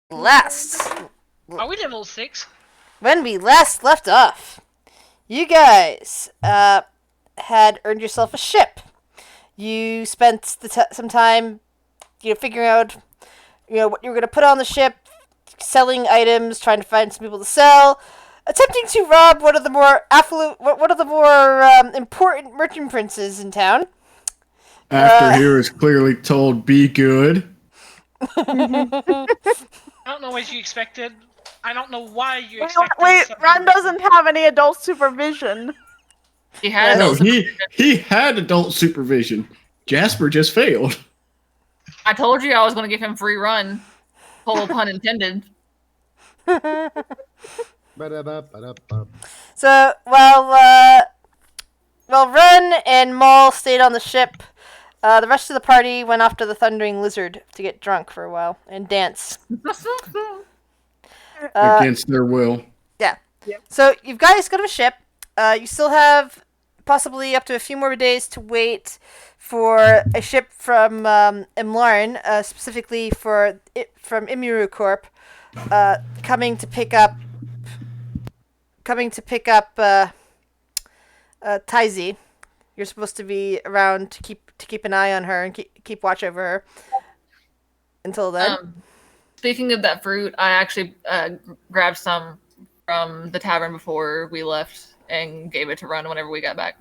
last Are we level 6? when we last left off, you guys had earned yourself a ship. You spent some time, figuring out, what you were gonna put on the ship, selling items, trying to find some people to sell, attempting to rob one of the more important merchant princes in town. After he was clearly told, "Be good." I don't know what you expected. I don't know why you expected. Wait, something Ron doesn't different. have any adult supervision. He had No, adult supervision. he had adult supervision. Jasper just failed. I told you I was going to give him free run. Total pun intended. So while Ren and Maul stayed on the ship, the rest of the party went off to the Thundering Lizard to get drunk for a while and dance. Against their will. Yeah. Yep. So you guys got a ship. You still have possibly up to a few more days to wait for a ship from Imlarn, specifically from Imiru Corp, coming to pick up Taizi. You're supposed to be around to keep an eye on her and keep watch over her. Until then. Speaking of that fruit, I actually grabbed some from the tavern before we left and gave it to Run whenever we got back.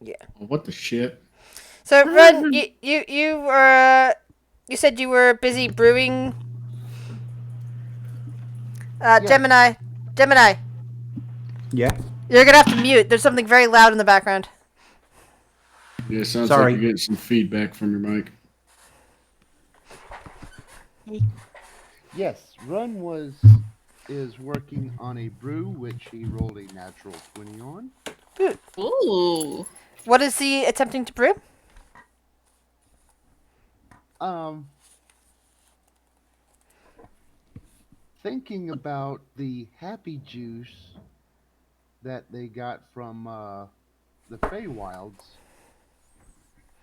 Yeah. What the shit? So Run, you said you were busy brewing. Yeah. Gemini. Yeah. You're gonna have to mute. There's something very loud in the background. Yeah, sounds Sorry. like you're getting some feedback from your mic. Yes, Run is working on a brew which he rolled a natural 20 on. Ooh. What is he attempting to brew? Thinking about the happy juice that they got from the Feywilds,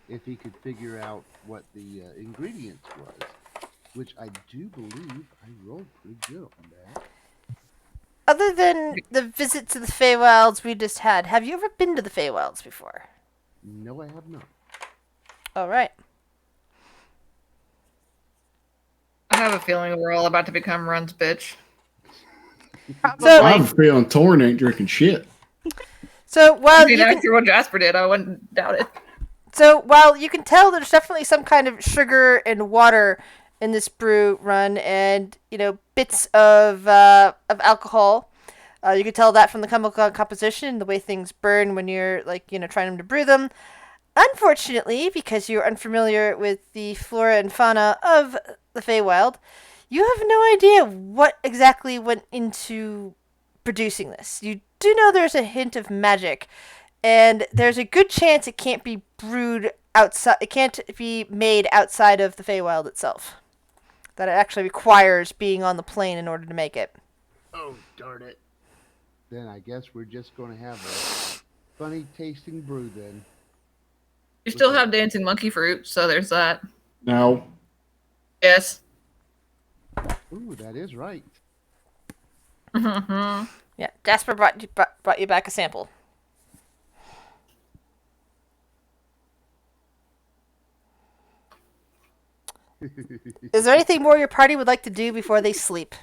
if he could figure out what the ingredients was, which I do believe I rolled pretty good on that. Other than the visit to the Feywilds we just had, have you ever been to the Feywilds before? No, I have not. All right. I have a feeling we're all about to become Run's bitch. So, I have a feeling Torn ain't drinking shit. So while you after what Jasper did, I wouldn't doubt it. So while you can tell there's definitely some kind of sugar and water in this brew Run, and bits of alcohol. You can tell that from the chemical composition, the way things burn when you're trying to brew them. Unfortunately, because you're unfamiliar with the flora and fauna of the Feywild, you have no idea what exactly went into producing this. You do know there's a hint of magic, and there's a good chance it can't be brewed outside. It can't be made outside of the Feywild itself. That it actually requires being on the plane in order to make it. Oh, darn it. Then I guess we're just going to have a funny tasting brew then. You still have dancing monkey fruit, so there's that. No. Yes. Ooh, that is right. Yeah, Jasper brought you back a sample. Is there anything more your party would like to do before they sleep?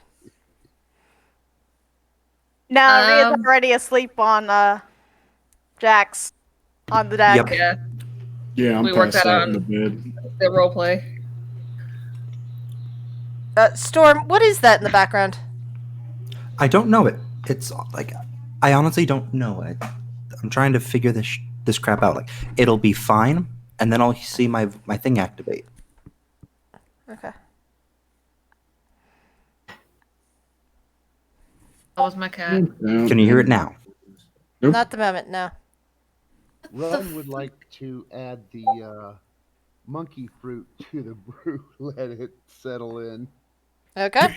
No, Ria's already asleep on Jax on the deck. Yep. Yeah. Yeah, I'm We worked passed that out in out. the bed. The roleplay. Storm, what is that in the background? I don't know it. It's like I honestly don't know it. I'm trying to figure this crap out. Like it'll be fine, and then I'll see my thing activate. Okay. That was my cat. Can you hear it now? Nope. Not at the moment, no. Run would like to add the monkey fruit to the brew. Let it settle in. Okay.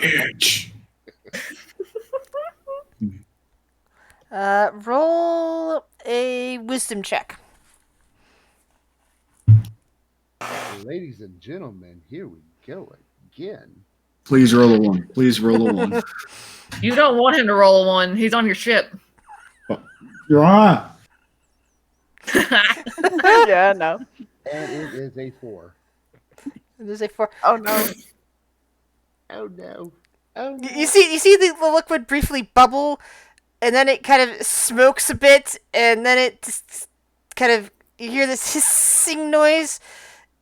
Roll a wisdom check. Ladies and gentlemen, here we go again. Please roll a 1. Please roll a 1. You don't want him to roll a 1. He's on your ship. You're on. Yeah, no. And it is a 4. There's a 4. Oh no. Oh no. Oh no. You see the liquid briefly bubble, and then it kind of smokes a bit, and then it just kind of, you hear this hissing noise,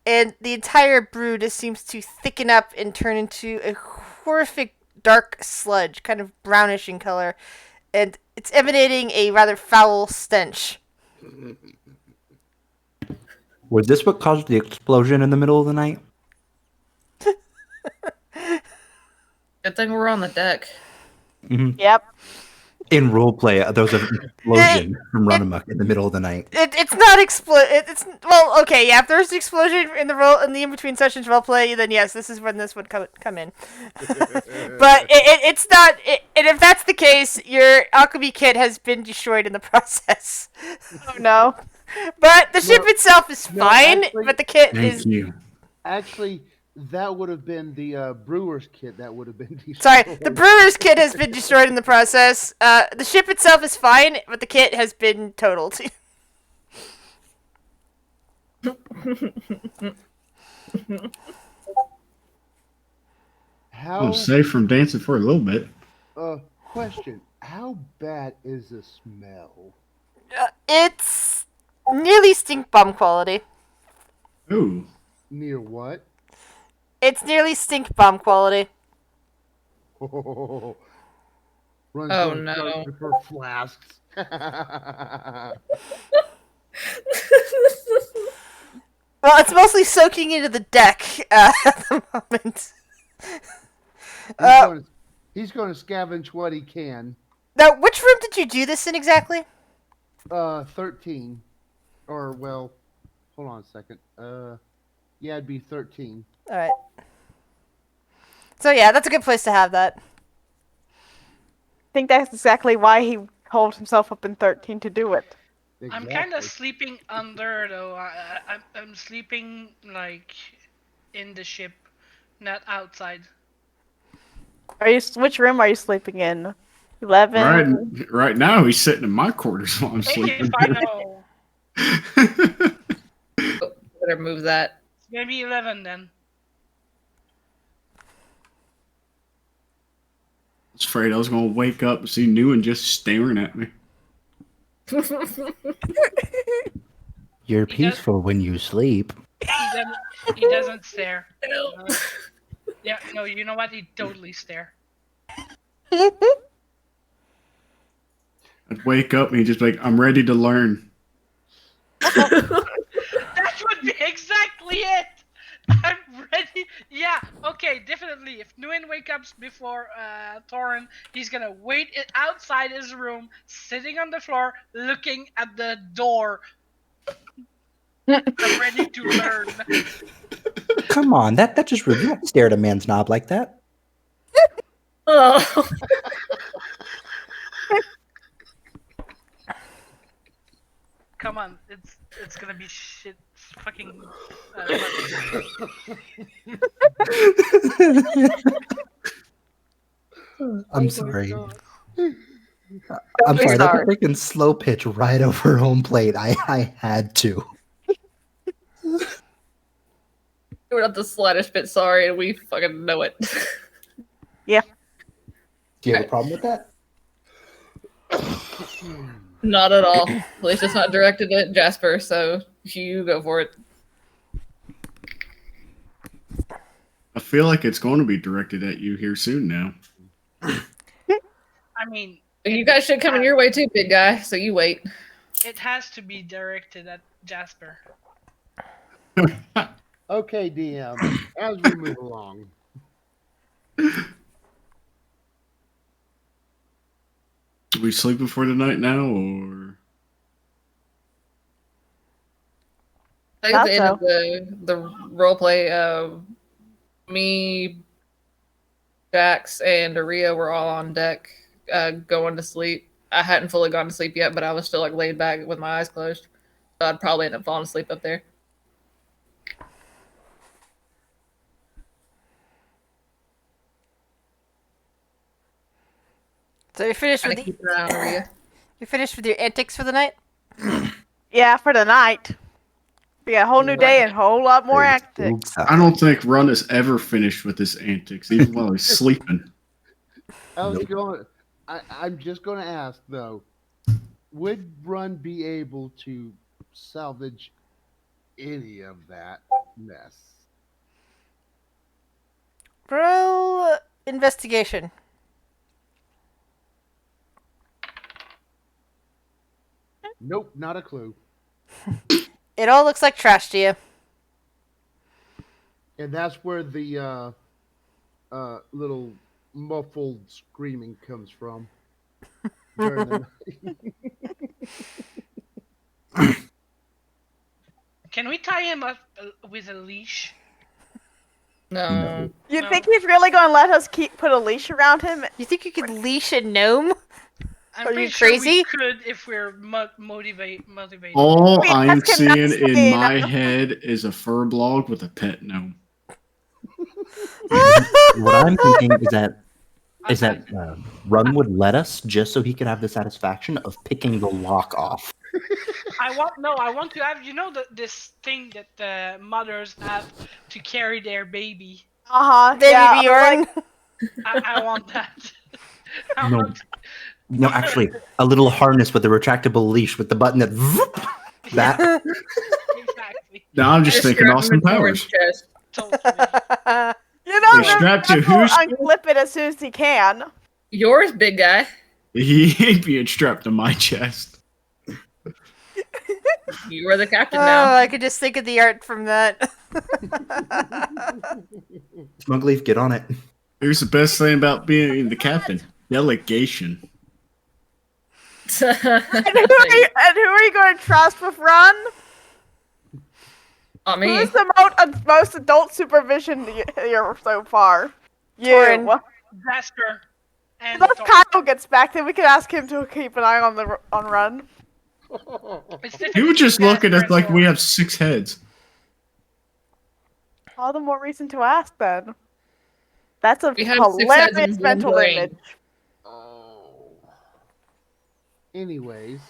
and the entire brew just seems to thicken up and turn into a horrific dark sludge, kind of brownish in color, and it's emanating a rather foul stench. Was this what caused the explosion in the middle of the night? Good thing we're on the deck. Mm-hmm. Yep. In roleplay, there was an explosion from Runamuck in the middle of the night. It's not it's well, okay, yeah. If there's an explosion in the in between sessions roleplay, then yes, this is when this would come in. But it's not. And if that's the case, your alchemy kit has been destroyed in the process. Oh no. But the ship itself is no, fine. actually- But the kit Thank is you. Actually, that would have been the brewer's kit. That would have been destroyed. sorry. The brewer's kit has been destroyed in the process. The ship itself is fine, but the kit has been totaled. How? I'm safe from dancing for a little bit. Question. How bad is the smell? It's nearly stink bomb quality. Ooh. Near what? It's nearly stink bomb quality. Runs Oh, on no. For flasks. Well, it's mostly soaking into the deck at the moment. He's going to scavenge what he can. Now, which room did you do this in exactly? 13. Or, well, hold on a second. Yeah, it'd be 13. All right. So yeah, that's a good place to have that. I think that's exactly why he holed himself up in 13 to do it. I'm kind of sleeping under though. I'm sleeping like in the ship, not outside. Which room are you sleeping in? 11. Right now, he's sitting in my quarters while I'm Hey, sleeping. if I know, Better move that. maybe 11 then. I was afraid I was going to wake up and see Newen just staring at me. You're He does- peaceful when you sleep. He doesn't stare. Yeah, no, you know what? He totally stare. I'd wake up and he'd just be like, I'm ready to learn. That would be exactly it. I'm ready. Yeah, okay, definitely. If Nguyen wakes up before Thorin, he's gonna wait outside his room, sitting on the floor, looking at the door. I'm ready to learn. Come on, that just rude. You don't stare at a man's knob like that. Oh. Come on, it's gonna be shit. Fucking. I'm sorry. I'm sorry. That freaking slow pitch right over home plate. I had to. We're not the slightest bit sorry, and we fucking know it. Yeah. Do you have a problem with that? Not at all. At least it's not directed at Jasper, so you go for it. I feel like it's going to be directed at you here soon now. I mean, You guys should come in your way too, big guy, so you wait. it has to be directed at Jasper. Okay, DM, as we move along. Do we sleep before the night now, or? I think at the end of the roleplay, me, Jax, and Aria were all on deck, going to sleep. I hadn't fully gone to sleep yet, but I was still like laid back with my eyes closed. So I'd probably end up falling asleep up there. So you're finished Gotta with keep an eye on Aria. you're finished with your antics for the night. Yeah, for the night. We got a whole new day and a whole lot more antics. I don't think Run is ever finished with his antics, even while he's sleeping. I'm just going to ask though, would Run be able to salvage any of that mess? Roll investigation. Nope, not a clue. It all looks like trash to you. And that's where the little muffled screaming comes from. During the night. Can we tie him up with a leash? No. You No. think he's really going to let us put a leash around him? You think you could leash a gnome? I'm Are pretty you sure crazy? we could if we're motivated. All We I am ask him seeing nicely in my enough. head is a fur blog with a pet gnome. What I'm thinking is that Run would let us just so he could have the satisfaction of picking the lock off. I want to have this thing that the mothers have to carry their baby. Baby Yeah, Bjorn. I want that. I No. want- No, actually, a little harness with a retractable leash with the button that. That. Exactly. Now I'm just thinking strap him Austin in Thorin's Powers. chest. Totally. You know, Wait, strapped to Run who's- will unclip it as soon as he can. Yours, big guy. He ain't being strapped to my chest. You are the captain Oh, now. I could just think of the art from that. Smugleaf, get on it. Here's the best thing about being the captain: delegation. And who are you going to trust with Run? Not me. Who's the most adult supervision here so far? You. Torin. Blaster. And Once Thor. Kyle gets back, then we can ask him to keep an eye on Run. He would just look at us Blaster like and we Thor. have 6 heads. All the more reason to ask then. That's a We have 6 heads hilarious and 1 mental brain. image. Oh. Anyways,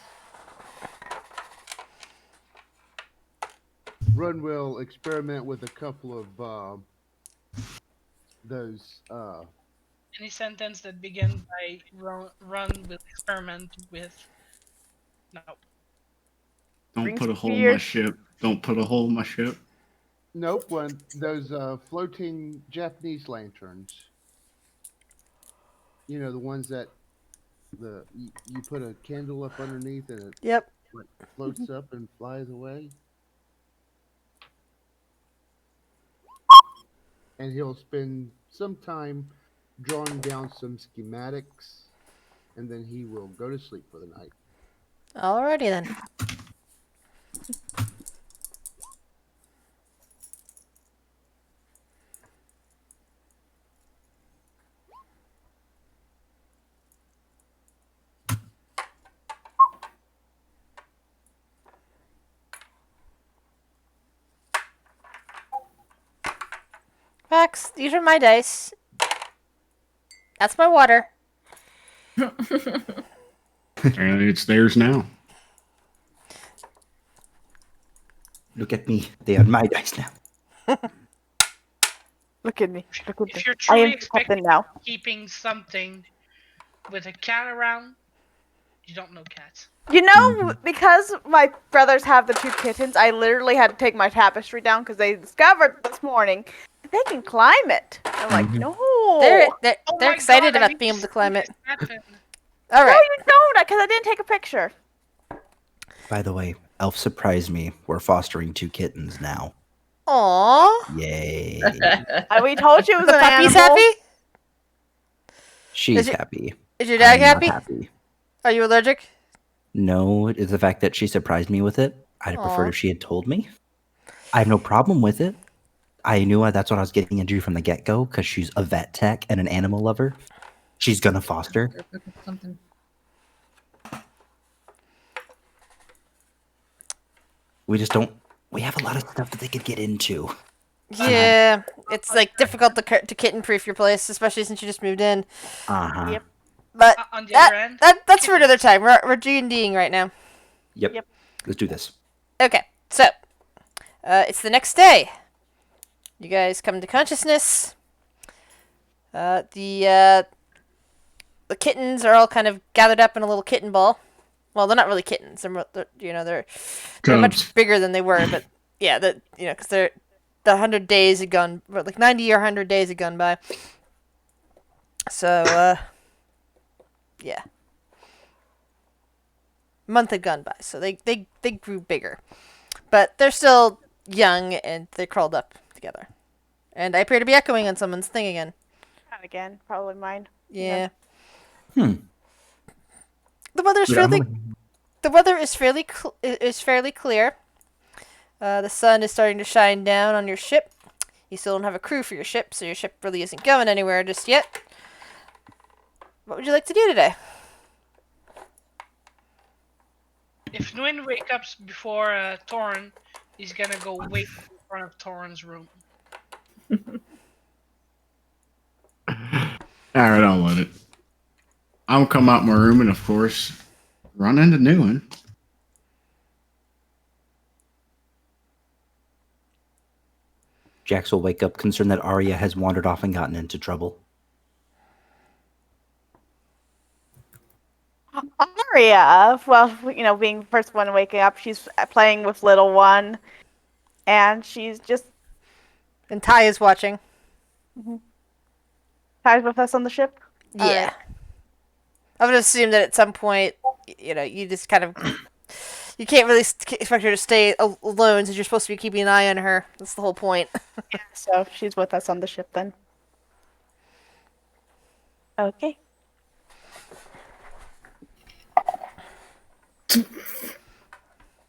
Run will experiment with a couple of those. Any sentence that begins by run will experiment with. No. Don't Brings put a hole in fear. my ship. Don't put a hole in my ship. Nope, those floating Japanese lanterns. You know, the ones that you put a candle up underneath and it Yep. floats up and flies away. And he'll spend some time drawing down some schematics, and then he will go to sleep for the night. Alrighty then. Max, these are my dice. That's my water. And it's theirs now. Look at me. They are my dice now. Look at me. Look at me. If you're I truly am captain expecting now. keeping something with a cat around, you don't know cats. You know, because my brothers have the 2 kittens, I literally had to take my tapestry down because they discovered this morning they can climb it. I'm like, Mhm. no. They're Oh they're my excited God, I about need being to able to see climb it. this happen. All No, right. you don't, because I didn't take a picture. By the way, Elf surprised me. We're fostering 2 kittens now. Aww. Yay. We told you it was The an puppy's animal. happy? She's Is it- happy. Is your dog I'm not happy? Are you allergic? No, it's the fact that she surprised me with it. I'd have preferred Aw. if she had told me. I have no problem with it. I knew that's what I was getting into from the get-go because she's a vet tech and an animal lover. She's gonna foster. Something. We just don't. We have a lot of stuff that they could get into. Yeah, it's like difficult to kitten-proof your place, especially since you just moved in. Uh huh. Yep. But On the other end. that's for another time. We're D&Ding right now. Yep. Let's do this. Okay, so it's the next day. You guys come to consciousness. The kittens are all kind of gathered up in a little kitten ball. Well, they're not really kittens. They're much bigger than they were. But yeah, because the 100 days had gone, like 90 or 100 days had gone by. So yeah, a month had gone by. So they grew bigger, but they're still young and they crawled up together. And I appear to be echoing on someone's thing again. Not again. Probably mine. Yeah. Hmm. The weather's Yeah, The weather is fairly clear. The sun is starting to shine down on your ship. You still don't have a crew for your ship, so your ship really isn't going anywhere just yet. What would you like to do today? If Nguyen wakes up before Torin, he's gonna go wait in front of Torin's room. Alright, I'll let it. I'll come out my room and, of course, run into Nguyen. Jax will wake up concerned that Arya has wandered off and gotten into trouble. Arya, well, being the first one waking up, she's playing with little one, and she's just And Ty is watching. Ty's with us on the ship. Yeah. I would assume that at some point, you just kind of... You can't really expect her to stay alone since you're supposed to be keeping an eye on her. That's the whole point. Yeah, so she's with us on the ship then. Okay.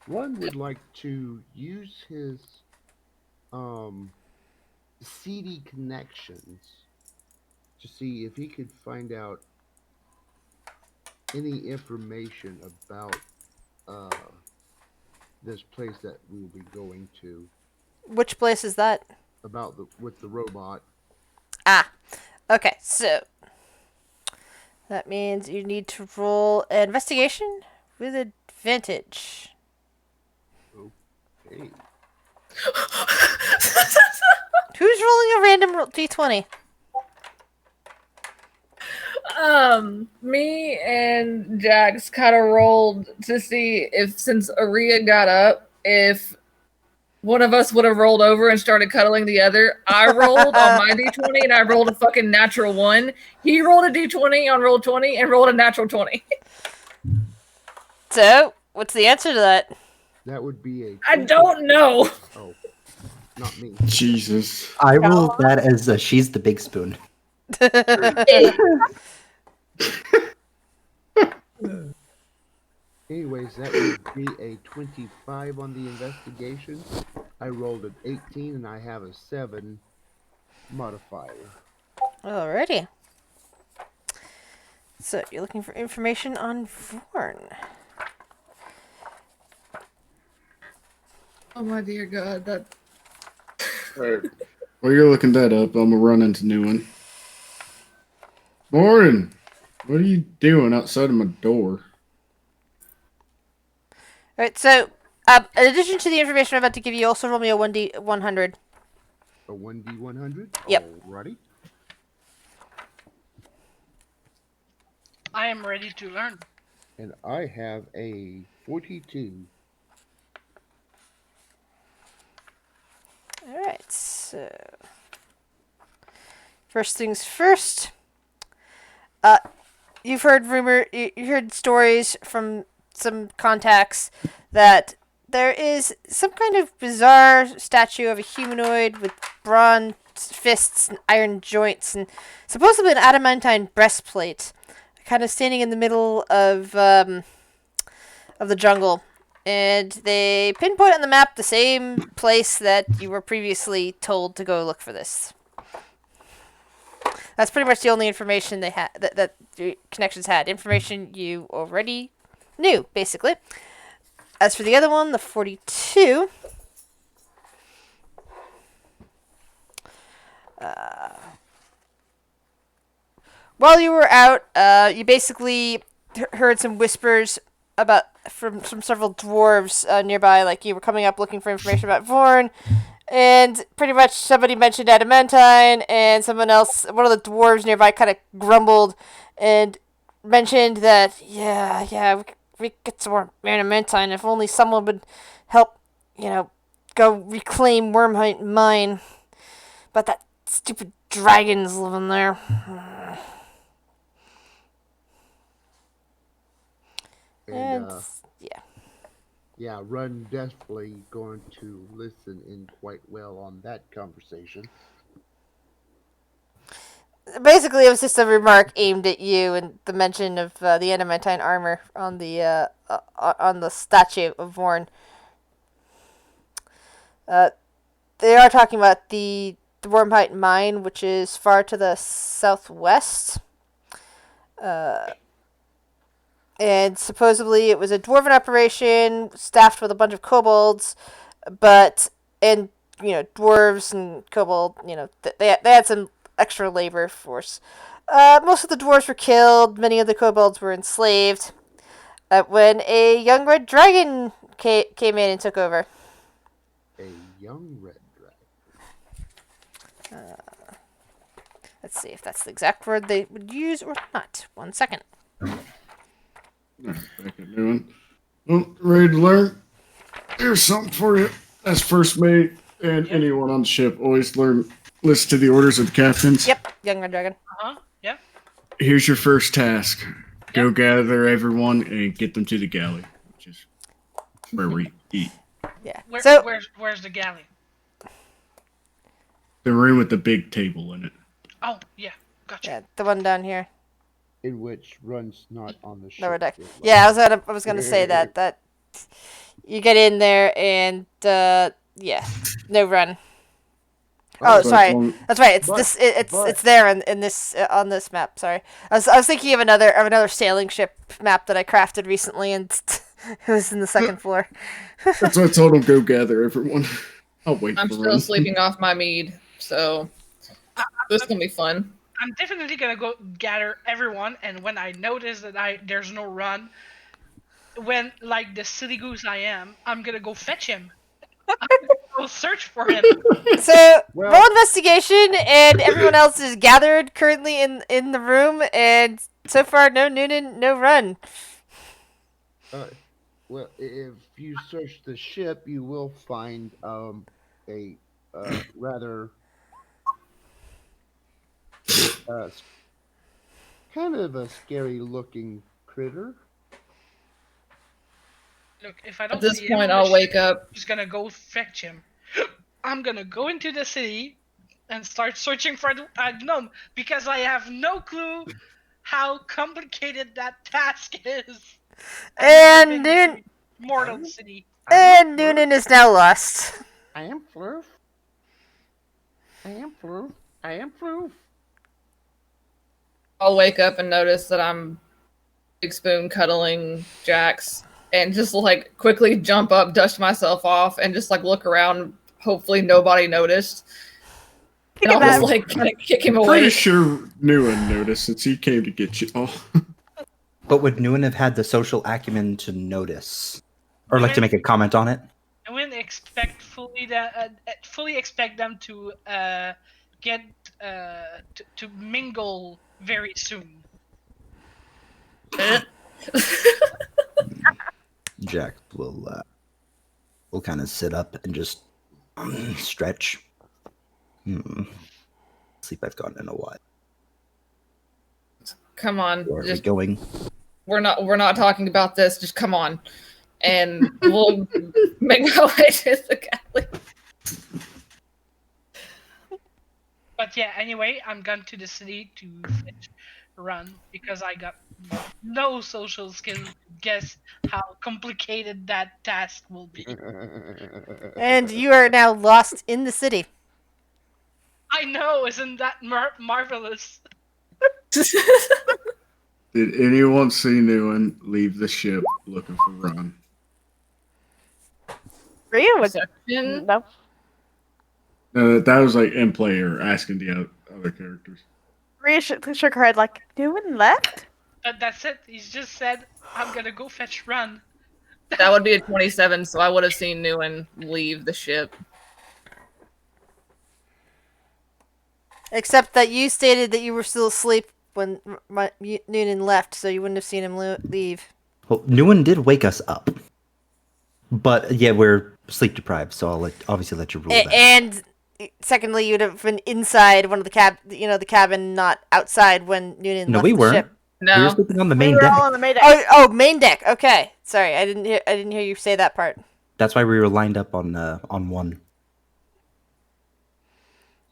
One would like to use his CD connections to see if he could find out any information about this place that we'll be going to. Which place is that? About with the robot. Ah. Okay, so... That means you need to roll an investigation with advantage. Okay. Who's rolling a random d20? Me and Jax kind of rolled to see if, since Arya got up, if one of us would have rolled over and started cuddling the other. I rolled on my d20 and I rolled a fucking natural 1. He rolled a d20 on roll 20 and rolled a natural 20. So, what's the answer to that? That would be a... I don't know. Oh, not me. Jesus. I rolled that as she's the big spoon. Anyways, that would be a 25 on the investigation. I rolled an 18 and I have a 7 modifier. Alrighty. So, you're looking for information on Vorn. Oh my dear God, that... Alright. While you're looking that up, I'm gonna run into Nguyen. Morning! What are you doing outside of my door? Alright, so, in addition to the information I'm about to give you, also roll me a 1d100. A 1d100? Yep. Alrighty. I am ready to learn. And I have a 42. Alright, so... First things first. You've heard you heard stories from some contacts that there is some kind of bizarre statue of a humanoid with bronze fists and iron joints and supposedly an adamantine breastplate, kind of standing in the middle of the jungle. And they pinpoint on the map the same place that you were previously told to go look for this. That's pretty much the only information they had that the connections had. Information you already knew, basically. As for the other one, the 42. while you were out, you basically heard some whispers about from several dwarves nearby. Like you were coming up looking for information about Vorn, and pretty much somebody mentioned adamantine, and someone else, one of the dwarves nearby, kind of grumbled and mentioned that we could get some more adamantine if only someone would help, go reclaim Wormhite Mine. But that stupid dragon's living there. And Yeah. yeah, Run definitely going to listen in quite well on that conversation. Basically, it was just a remark aimed at you and the mention of the adamantine armor on the statue of Vorn. They are talking about the Wormhite Mine, which is far to the southwest. And supposedly it was a dwarven operation staffed with a bunch of kobolds, and dwarves and kobold, they had some extra labor force. Most of the dwarves were killed. Many of the kobolds were enslaved. When a young red dragon came in and took over. A young red dragon. Let's see if that's the exact word they would use or not. 1 second. Back at Newman. Well, ready to learn? Here's something for you. As first mate and anyone on the ship, always listen to the orders of the captains. Yep, young red dragon. Yeah. Here's your first task. Go gather everyone and get them to the galley, which is where we eat. Yeah. Where's the galley? The room with the big table in it. Oh, yeah. Gotcha. Yeah, the one down here. In which Run's not on the ship. Lower deck. Yeah, I was gonna say that you get in there and no Run. Oh, sorry. That's right. It's there in this on this map. Sorry, I was thinking of another sailing ship map that I crafted recently, and it was in the second floor. That's why I told him go gather everyone. I'll wait. I'm for still Run. sleeping off my mead, so this is gonna be fun. I'm definitely gonna go gather everyone, and when I notice that there's no Run, when like the silly goose I am, I'm gonna go fetch him. I'm gonna go search for him. So roll investigation, and everyone else is gathered currently in the room, and so far no Noonan, no Run. Well, if you search the ship, you will find a rather kind of a scary looking critter. Look, if I don't At this see him point, on the I'll ship, wake up. I'm just gonna go fetch him. I'm gonna go into the city and start searching for the gnome because I have no clue how complicated that task is. I've And never been Noonan, to Mortal City. and Noonan is now lost. I am Floof. I am Floof. I am Floof. I'll wake up and notice that I'm Big Spoon cuddling Jax, and just like quickly jump up, dust myself off, and just like look around. Hopefully nobody noticed. And I'll just like kind of kick him away. Pretty sure Newen noticed since he came to get you. Oh. But would Nguyen have had the social acumen to notice? Or like to make a comment on it? I wouldn't expect fully expect them to get to mingle very soon. Jack will kind of sit up and just stretch. Sleep I've gotten in a while. Come on, Where are we just going? we're not talking about this. Just come on, and we'll make our way to the galley. But yeah, anyway, I'm gone to the city to fetch Run because I got no social skills to guess how complicated that task will be. And you are now lost in the city. I know, isn't that marvelous? Did anyone see Newen leave the ship looking for Ron? Rhea was Perception? no. That was like in player asking the other characters. Rhea shook her head like, Newman left? That's it. He's just said, I'm gonna go fetch Run. That would be a 27, so I would have seen Newen leave the ship. Except that you stated that you were still asleep when Noonan left, so you wouldn't have seen him leave. Well, Newen did wake us up. But yeah, we're sleep deprived, so I'll obviously let you rule that. And secondly, you'd have been inside one of the cabin, not outside when Noonan left we the weren't. ship. No. We were sleeping on the main We were deck. all on the main deck. Oh, main deck. Okay, sorry, I didn't hear you say that part. That's why we were lined up on one.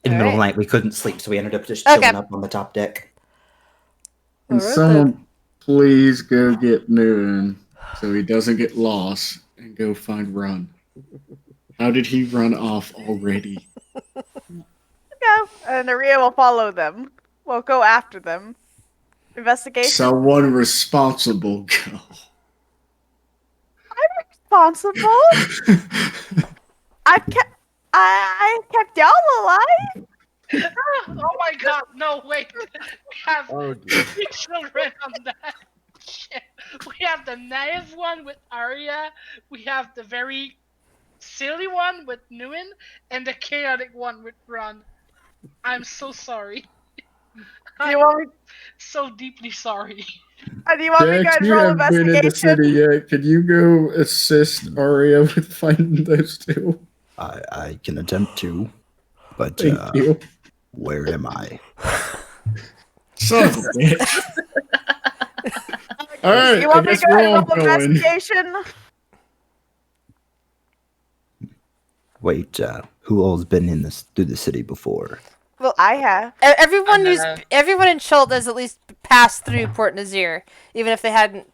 In the middle of the night, we couldn't sleep, so we ended up just chilling up on the top deck. Can Alright, someone please go get Newton so he doesn't get lost and go find Run? How did he run off already? Go, and Rhea will follow them. We'll go after them. Investigation. Someone responsible go. I'm responsible. I kept y'all alive. Oh my god, no, wait. We have Oh, dear. 3 children on that ship. We have the naive one with Arya, we have the very silly one with Nguyen, and the chaotic one with Ron. I'm so sorry. Do you want me? So deeply sorry. Do you want me to go Jack, and you roll haven't been in the investigation? city yet. Can you go assist Arya with finding those two? I can attempt to, but Thank you. where am I? Son of a bitch. All right, You I want me guess to go we're ahead all and roll going. investigation? Wait, who all's been through the city before? Well, I have. everyone I everyone in Chult has at least passed through Port Nazir, even if they hadn't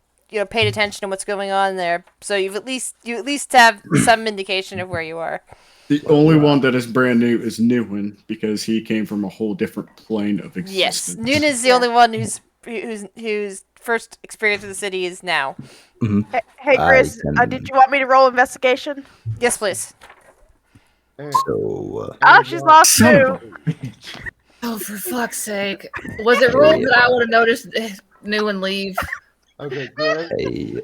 paid attention to what's going on there. So you at least have some indication of where you are. The only one that is brand new is Newman because he came from a whole different plane of Yes, existence. Noon is the only one whose first experience of the city is now. Hey, Chris, I can- did you want me to roll investigation? Yes, please. Hey, So, Oh, she's lost Son too. of a bitch. Oh, for fuck's sake. Was it ruled that I would have noticed Newen leave? okay, good. hey,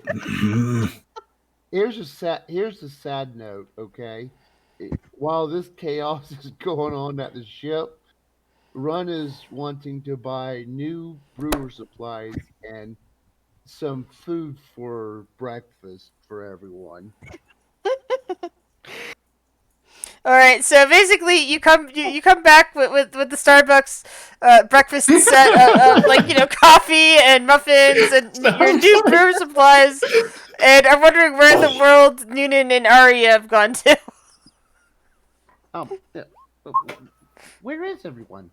Here's a sad note. Okay, while this chaos is going on at the ship, Run is wanting to buy new brewer supplies and some food for breakfast for everyone. All right, so basically, you come back with the Starbucks breakfast set of coffee and muffins and your new brew supplies, and I'm wondering where in the world Noonan and Arya have gone to. Where is everyone?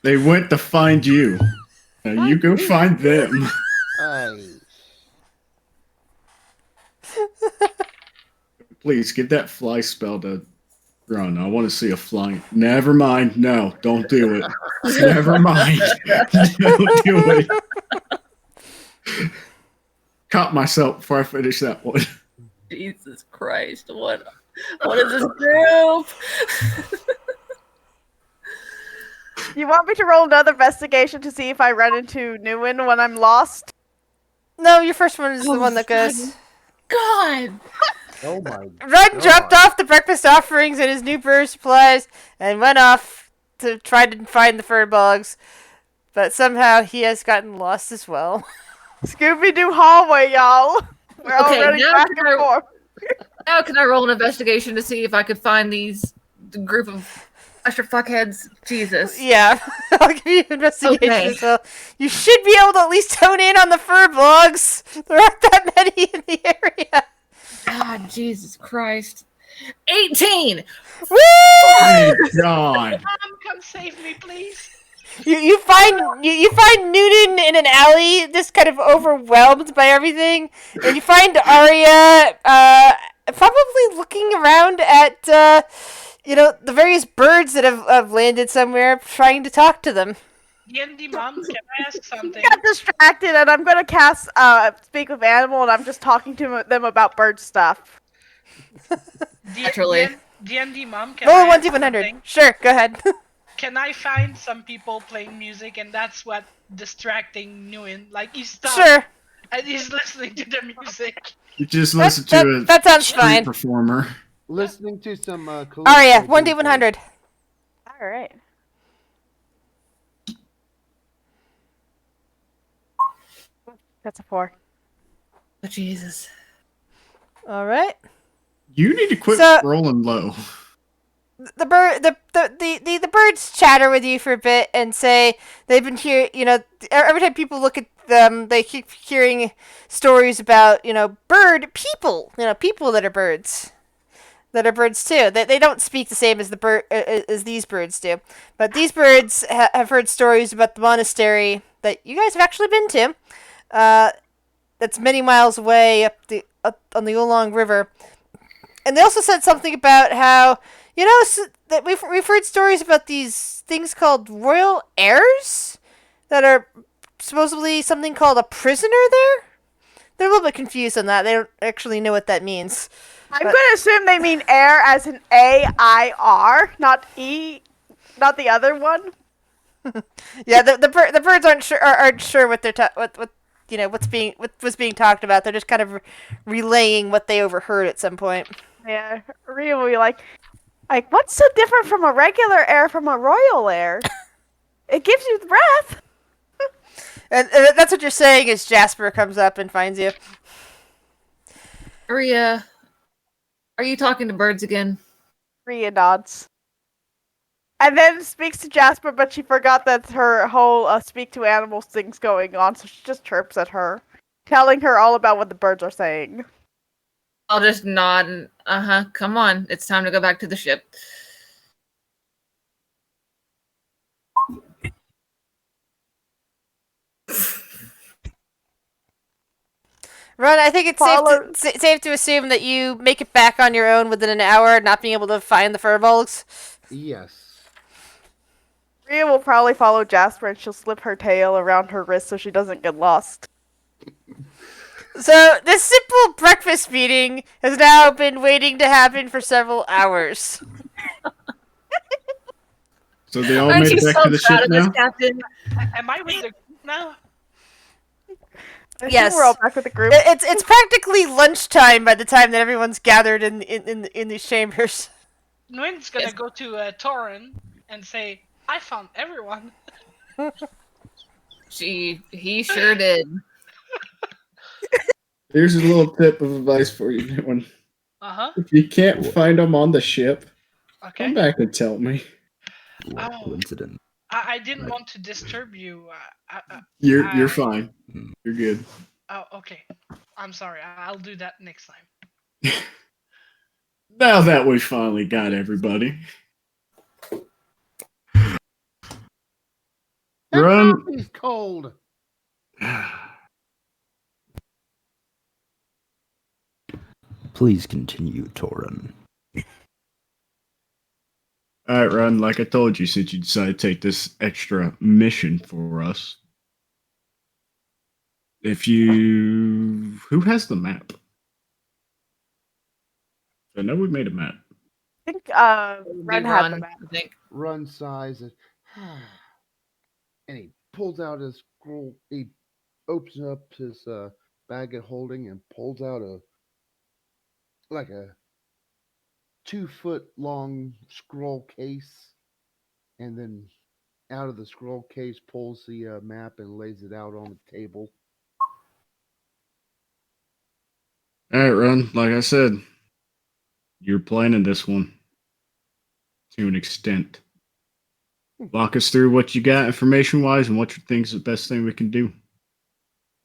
They went to find you. Now you go find them. Please give that fly spell to Run. I want to see a flying. Never mind. No, don't do it. Never mind. Don't do it. Caught myself before I finish that one. Jesus Christ, what is this group? You want me to roll another investigation to see if I run into Newen when I'm lost? No, your first one is the one that goes. God! Oh my! Run dropped off the breakfast offerings and his new brewer supplies and went off to try to find the furbolgs, but somehow he has gotten lost as well. Scooby-Doo hallway, y'all. We're all Okay, running now back can and I- forth. Now can I roll an investigation to see if I could find the group of extra fuckheads? Jesus. Yeah, I'll give you investigation Okay. as well. You should be able to at least hone in on the furbolgs. There aren't that many in the area. God, Jesus Christ. 18! Woo! My God. Mom, come save me, please. You find Noonan in an alley, just kind of overwhelmed by everything, and you find Arya probably looking around at the various birds that have landed somewhere, trying to talk to them. DnD Mom, can I ask something? Got distracted, and I'm gonna cast Speak with Animal, and I'm just talking to them about bird stuff. Naturally. DnD mom, can Roll I a ask 1d100. something? Sure, go ahead. Can I find some people playing music and that's what distracting Nguyen? Like he stopped Sure. and he's listening to the music. You just listen That, to a that sounds street fine. performer. Listening to some Aria, Calypso 1d100. All right. That's a 4. Oh, Jesus. All right. You need to quit So- rolling low. The birds chatter with you for a bit and say they've been here. Every time people look at them, they keep hearing stories about bird people. People that are birds. That are birds too. They don't speak the same as the bird as these birds do, but these birds have heard stories about the monastery that you guys have actually been to. That's many miles away up on the Oolong River. And they also said something about how that we've heard stories about these things called royal heirs that are supposedly something called a prisoner there. They're a little bit confused on that. They don't actually know what that means. I'm going to assume they mean air as in A-I-R, not E, not the other one. Yeah, the birds aren't sure what they're what was being talked about. They're just kind of relaying what they overheard at some point. Yeah, Rhea will be like, what's so different from a regular air from a royal air? It gives you breath. And that's what you're saying as Jasper comes up and finds you. Aria, are you talking to birds again? Rhea nods. And then speaks to Jasper, but she forgot that her whole speak to animals thing's going on, so she just chirps at her, telling her all about what the birds are saying. I'll just nod and, come on. It's time to go back to the ship. Ron, I think it's safe to assume that you make it back on your own within an hour, not being able to find the furbolgs. Yes. Rhea will probably follow Jasper, and she'll slip her tail around her wrist so she doesn't get lost. So, this simple breakfast meeting has now been waiting to happen for several hours. So they all Aren't made you it back so to the proud ship of this, now? Captain? Am I with the group now? I Yes. think we're all back with the group. It's practically lunchtime by the time that everyone's gathered in these chambers. Nguyen's gonna Yes. go to Torin and say, I found everyone. He sure did. Here's a little tip of advice for you, Nguyen. Uh-huh. If you can't find them on the ship, Okay. come back and tell me. What Oh. coincidence. I didn't want to disturb you. You're fine. Hmm. You're good. Oh, okay. I'm sorry. I'll do that next time. Now that we finally got everybody. Run. He's cold. Please continue, Torin. Alright, Run, like I told you, since you decided to take this extra mission for us. Who has the map? I know we made a map. I think It would be Ren had the Ron, map. I think. Run size and he pulls out his scroll. He opens up his bag of holding and pulls out a 2-foot long scroll case, and then out of the scroll case pulls the map and lays it out on the table. Alright, Run, like I said, you're planning this one to an extent. Walk us through what you got information wise and what you think is the best thing we can do.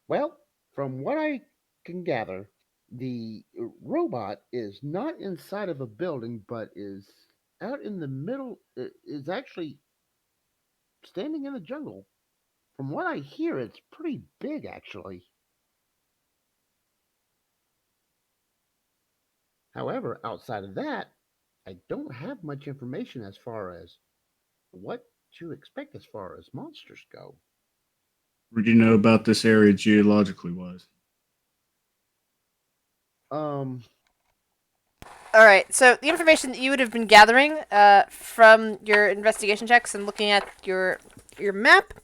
Well, from what I can gather, the robot is not inside of a building, but is out in the middle. Is actually standing in the jungle. From what I hear, it's pretty big, actually. However, outside of that, I don't have much information as far as what to expect as far as monsters go. What do you know about this area geologically wise? All right. So the information that you would have been gathering from your investigation checks and looking at your map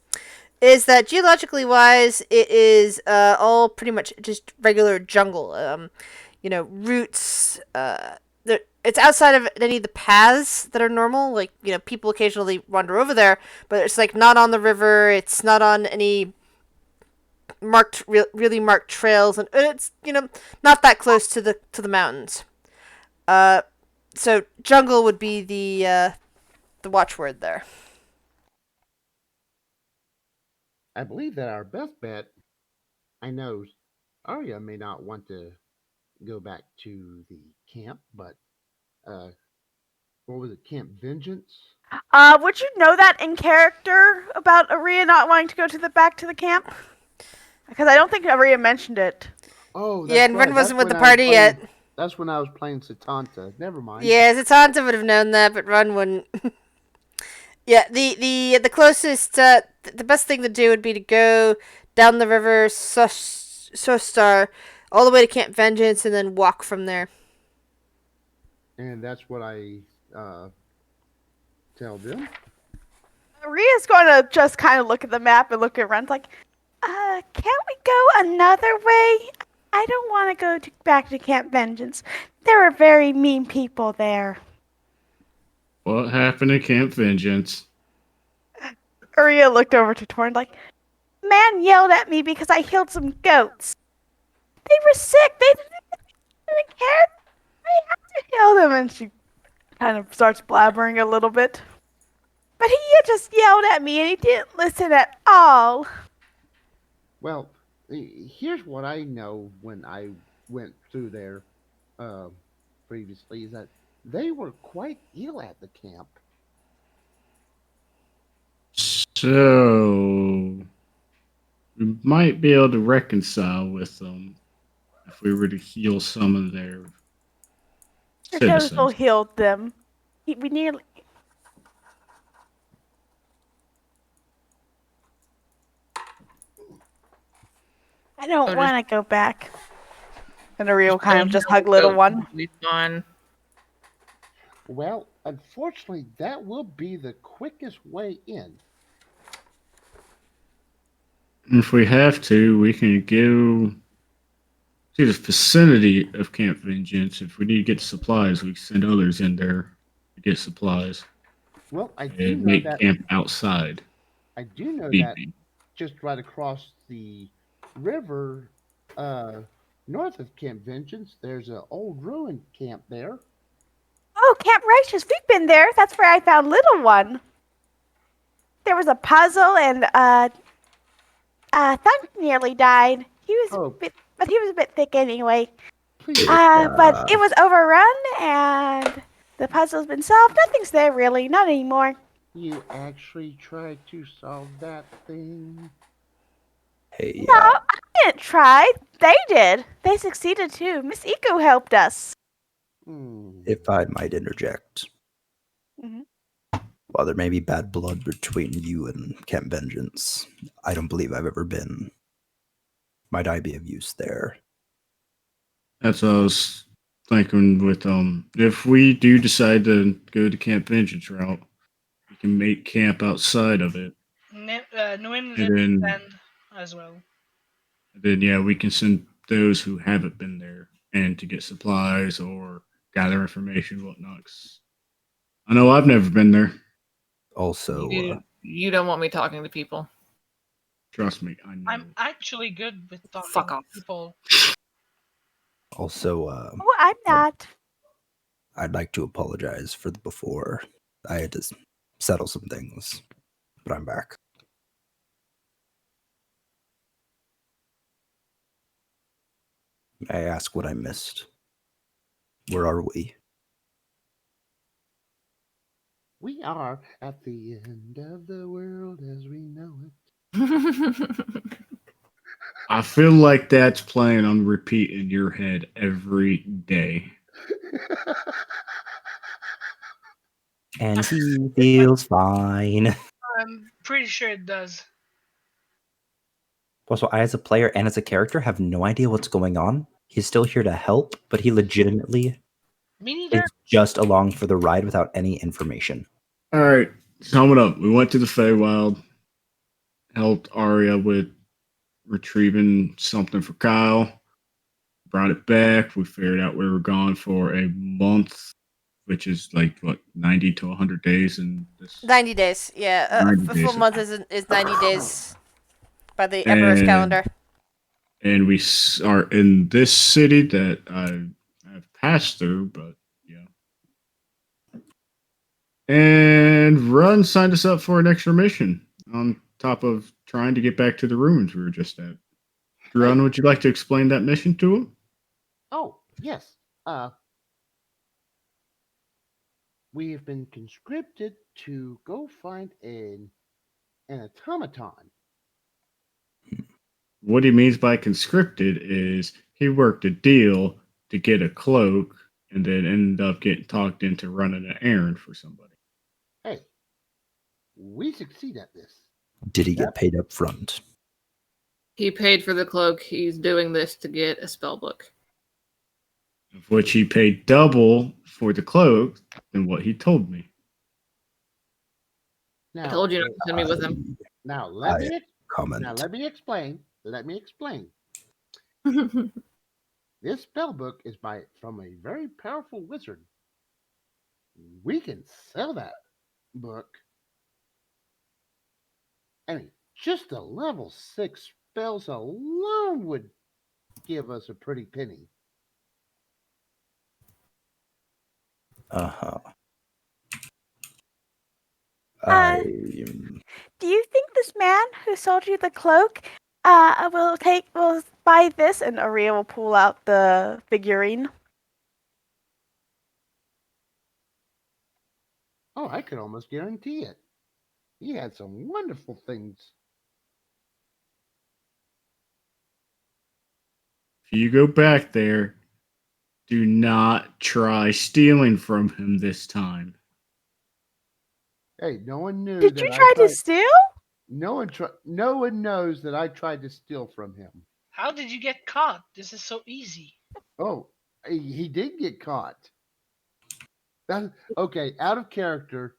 is that geologically wise, it is all pretty much just regular jungle. Roots. It's outside of any of the paths that are normal. Like, people occasionally wander over there, but it's like not on the river. It's not on any really marked trails, and it's not that close to the mountains. So jungle would be the watchword there. I believe that our best bet. I know Arya may not want to go back to the camp, but what was it? Camp Vengeance. Would you know that in character about Aria not wanting to go back to the camp? Because I don't think Aria mentioned it. Oh, that's Yeah, and Ren right. wasn't with the when I was party yet. That's when I was playing Satanta. Never mind. Yeah, Zatanta would have known that, but Ren wouldn't. Yeah, the closest, the best thing to do would be to go down the river Sostar, all the way to Camp Vengeance, and then walk from there. And that's what I tell them. Aria's going to just kind of look at the map and look at Ren's like, can't we go another way? I don't want to go back to Camp Vengeance. There are very mean people there. What happened at Camp Vengeance? Aria looked over to Torn like, man yelled at me because I healed some goats. They were sick. They didn't care. I had to heal them. And she kind of starts blabbering a little bit. But he just yelled at me and he didn't listen at all. Well, here's what I know when I went through there previously is that they were quite ill at the camp. So we might be able to reconcile with them if we were to heal some of their Jozo citizens. healed them. We nearly... I don't want to go back. And Aria will kind of just hug little one. Be fine. Well, unfortunately, that will be the quickest way in. If we have to, we can go to the vicinity of Camp Vengeance. If we need to get supplies, we can send others in there to get supplies Well, I do and know make that. camp outside. I do know Need that be. just right across the river, north of Camp Vengeance, there's an old ruined camp there. Oh, Camp Righteous, we've been there. That's where I found Little One. There was a puzzle and Thunk nearly died. He was but he was a bit thick anyway. Please, But it was overrun and the puzzle's been solved. Nothing's there really, not anymore. you actually tried to solve that thing? Hey, No, I didn't try. They did. They succeeded too. Miss Eco helped us. if I might interject. Mhm. While there may be bad blood between you and Camp Vengeance, I don't believe I've ever been. Might I be of use there? That's what I was thinking with if we do decide to go the Camp Vengeance route, we can make camp outside of it. Nguyen And then- and as well. And then yeah, we can send those who haven't been there and to get supplies or gather information, whatnot. 'Cause I know I've never been there. Also, You don't want me talking to people. Trust me, I know. I'm actually good with talking Fuck to off. people. Oh, I'm not. I'd like to apologize for the before. I had to settle some things, but I'm back. May I ask what I missed? Where are we? We are at the end of the world as we know it. I feel like that's playing on repeat in your head every day. And he feels fine. I'm pretty sure it does. Also, I, as a player and as a character, have no idea what's going on. He's still here to help, but he legitimately Me neither. It's just along for the ride without any information. All right, sum it up. We went to the Feywild, helped Arya with retrieving something for Kyle, brought it back. We figured out we were gone for a month, which is like what 90 to 100 days in this. 90 days. Yeah, 90 a full days. month is 90 days by the Emperor's And- calendar. And we are in this city that I've passed through, but yeah. And Run signed us up for an extra mission on top of trying to get back to the ruins we were just at. Run, would you like to explain that mission to him? Oh, yes. We have been conscripted to go find an automaton. What he means by conscripted is he worked a deal to get a cloak and then ended up getting talked into running an errand for somebody. Hey, we succeed at this. Did he get paid up front? He paid for the cloak. He's doing this to get a spell book. Of which he paid double for the cloak than what he told me. Now, I told you not to send me with him. Now let me Comment. now let me explain. Let me explain. This spell book is from a very powerful wizard. We can sell that book. I mean, just the level 6 spells alone would give us a pretty penny. Uh-huh. Do you think this man who sold you the cloak will buy this? And Aria will pull out the figurine. Oh, I could almost guarantee it. He had some wonderful things. If you go back there, do not try stealing from him this time. Hey, no one knew. Did you try to steal? No one knows that I tried to steal from him. How did you get caught? This is so easy. Oh, he did get caught. Okay, out of character.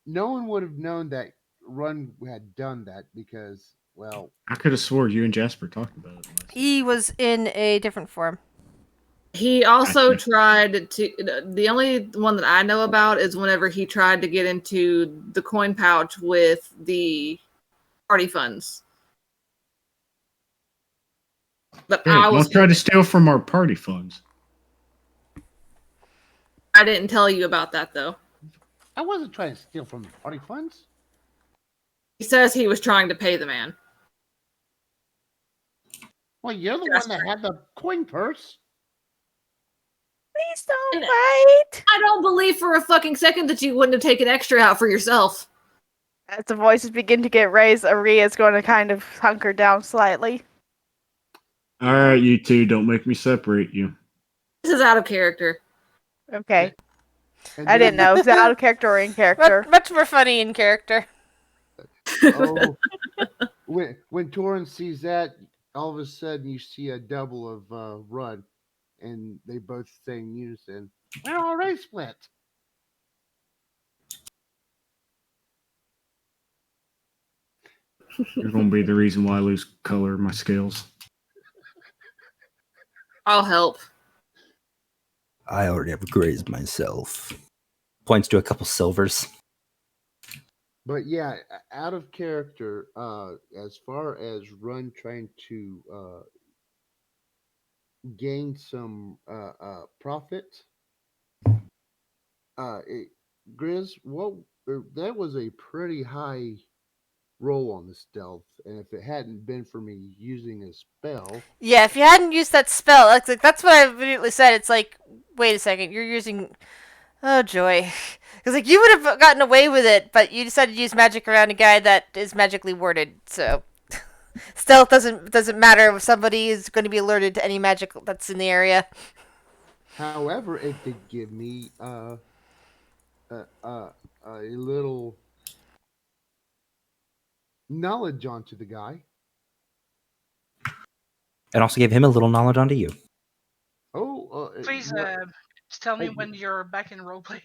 No one would have known that Run had done that because, well, I could have swore you and Jasper talked about it. He was in a different form. He also Gotcha. tried to. The only one that I know about is whenever he tried to get into the coin pouch with the party funds. But Hey, I don't try to steal from our party funds. I didn't tell you about that though. I wasn't trying to steal from the party funds. He says he was trying to pay the man. Well, you're the one that had the coin purse. Please don't fight. I don't believe for a fucking second that you wouldn't have taken extra out for yourself. As the voices begin to get raised, Aria is going to kind of hunker down slightly. All right, you two, don't make me separate you. This is out of character. Okay. And I then- didn't know. Is it out of character or in character? Much more funny in character. Oh, when Torin sees that, all of a sudden you see a double of Run, and they both say in unison, "We're already split." You're going to be the reason why I lose color in my scales. I'll help. I already have grazed myself. Points to a couple silvers. But yeah, out of character, as far as Run trying to gain some profit, Grizz, that was a pretty high roll on the stealth, and if it hadn't been for me using a spell, Yeah, if you hadn't used that spell, that's what I immediately said. It's like, wait a second, you're using. Oh joy, because like you would have gotten away with it, but you decided to use magic around a guy that is magically warded. So stealth doesn't matter if somebody is going to be alerted to any magic that's in the area. however, it did give me a little knowledge onto the guy. And also gave him a little knowledge onto you. Oh, Please, what- Just tell me Hey. when you're back in roleplay.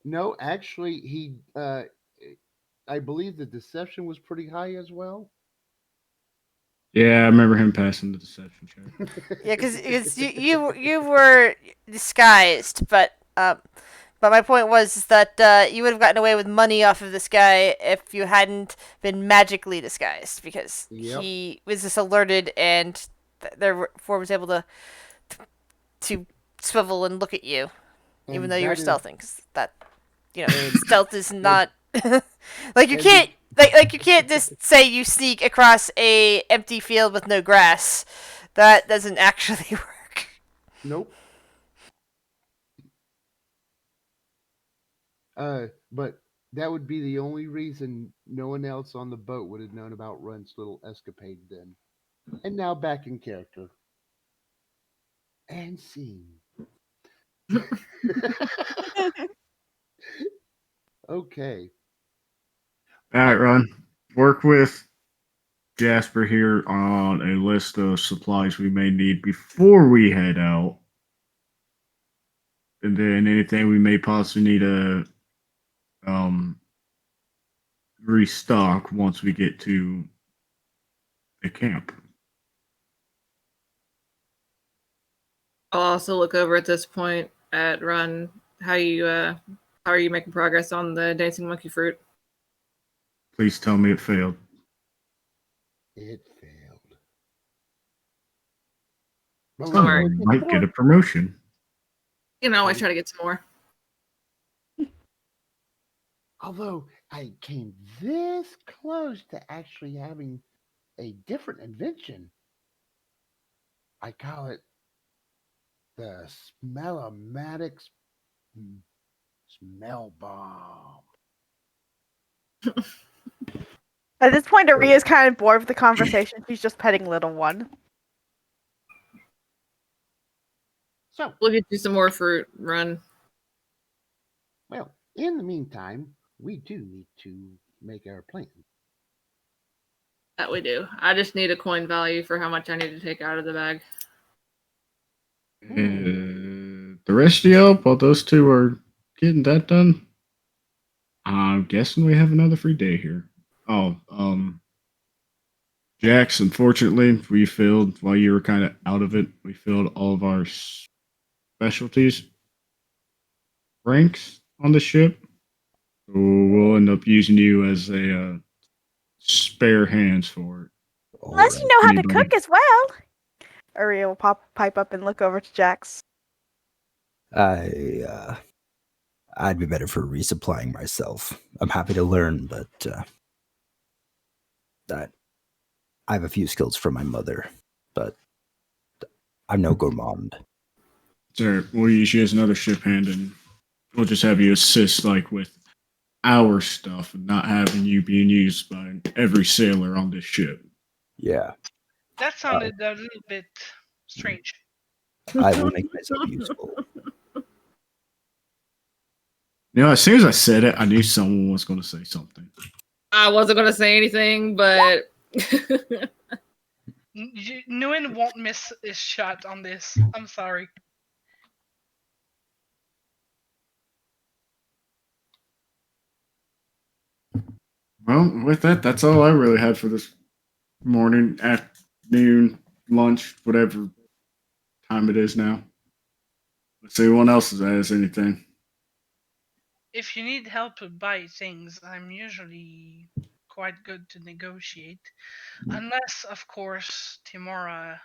No, actually, I believe the deception was pretty high as well. Yeah, I remember him passing the deception check. Yeah, because you were disguised, but my point was is that you would have gotten away with money off of this guy if you hadn't been magically disguised, because Yep. he was just alerted and therefore was able to swivel and look at you, even And though you were that is- stealthing. Because that, And- stealth is not like you and can't like you can't just say you sneak across a empty field with no grass. That doesn't actually work. Nope. But that would be the only reason no one else on the boat would have known about Run's little escapade then. And now back in character. And scene. Okay. All right, Ron. Work with Jasper here on a list of supplies we may need before we head out. And then anything we may possibly need to restock once we get to the camp. I'll also look over at this point at Run. How are you making progress on the dancing monkey fruit? Please tell me it failed. It failed. Don't worry. Someone might get a promotion. You can always try to get some more. Although I came this close to actually having a different invention. I call it the Smell-O-Matics Smell Bomb. At this point, Aria's kind of bored with the conversation. She's just petting little one. So, We'll get you some more fruit, Run. well, in the meantime, we do need to make our plan. That we do. I just need a coin value for how much I need to take out of the bag. The rest of y'all, while those two are getting that done, I'm guessing we have another free day here. Oh, Jax, unfortunately, we filled, while you were kind of out of it, we filled all of our specialties ranks on the ship. So we'll end up using you as a spare hands for it. Unless you know how to Anybody? cook as well. Aria will pipe up and look over to Jax. I'd be better for resupplying myself. I'm happy to learn, but that I have a few skills from my mother, but I'm no gourmand. Sir, we'll use you as another ship hand, and we'll just have you assist with our stuff, and not having you being used by every sailor on this ship. Yeah, That sounded a little bit strange. I will make myself useful. As soon as I said it, I knew someone was going to say something. I wasn't going to say anything, but Nguyen won't miss his shot on this. I'm sorry. Well, with that, that's all I really had for this morning, afternoon, lunch, whatever time it is now. Let's see anyone else has anything. If you need help to buy things, I'm usually quite good to negotiate. Unless, of course, Timora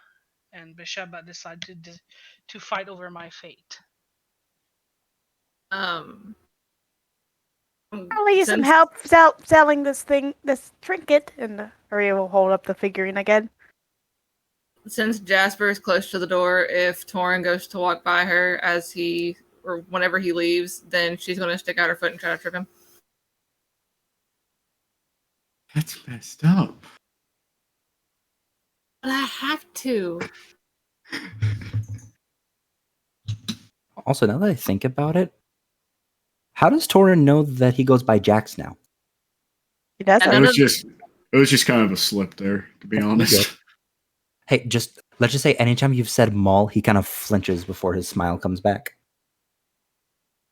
and Bishaba decide to fight over my fate. I'll need some since- help selling this trinket. And Aria will hold up the figurine again. Since Jasper is close to the door, if Torin goes to walk by her or whenever he leaves, then she's going to stick out her foot and try to trip him. That's messed up. But I have to. Also, now that I think about it, how does Torin know that he goes by Jax now? He does And It none was of- just kind of a slip there, to be honest. Hey, let's just say anytime you've said mall, he kind of flinches before his smile comes back.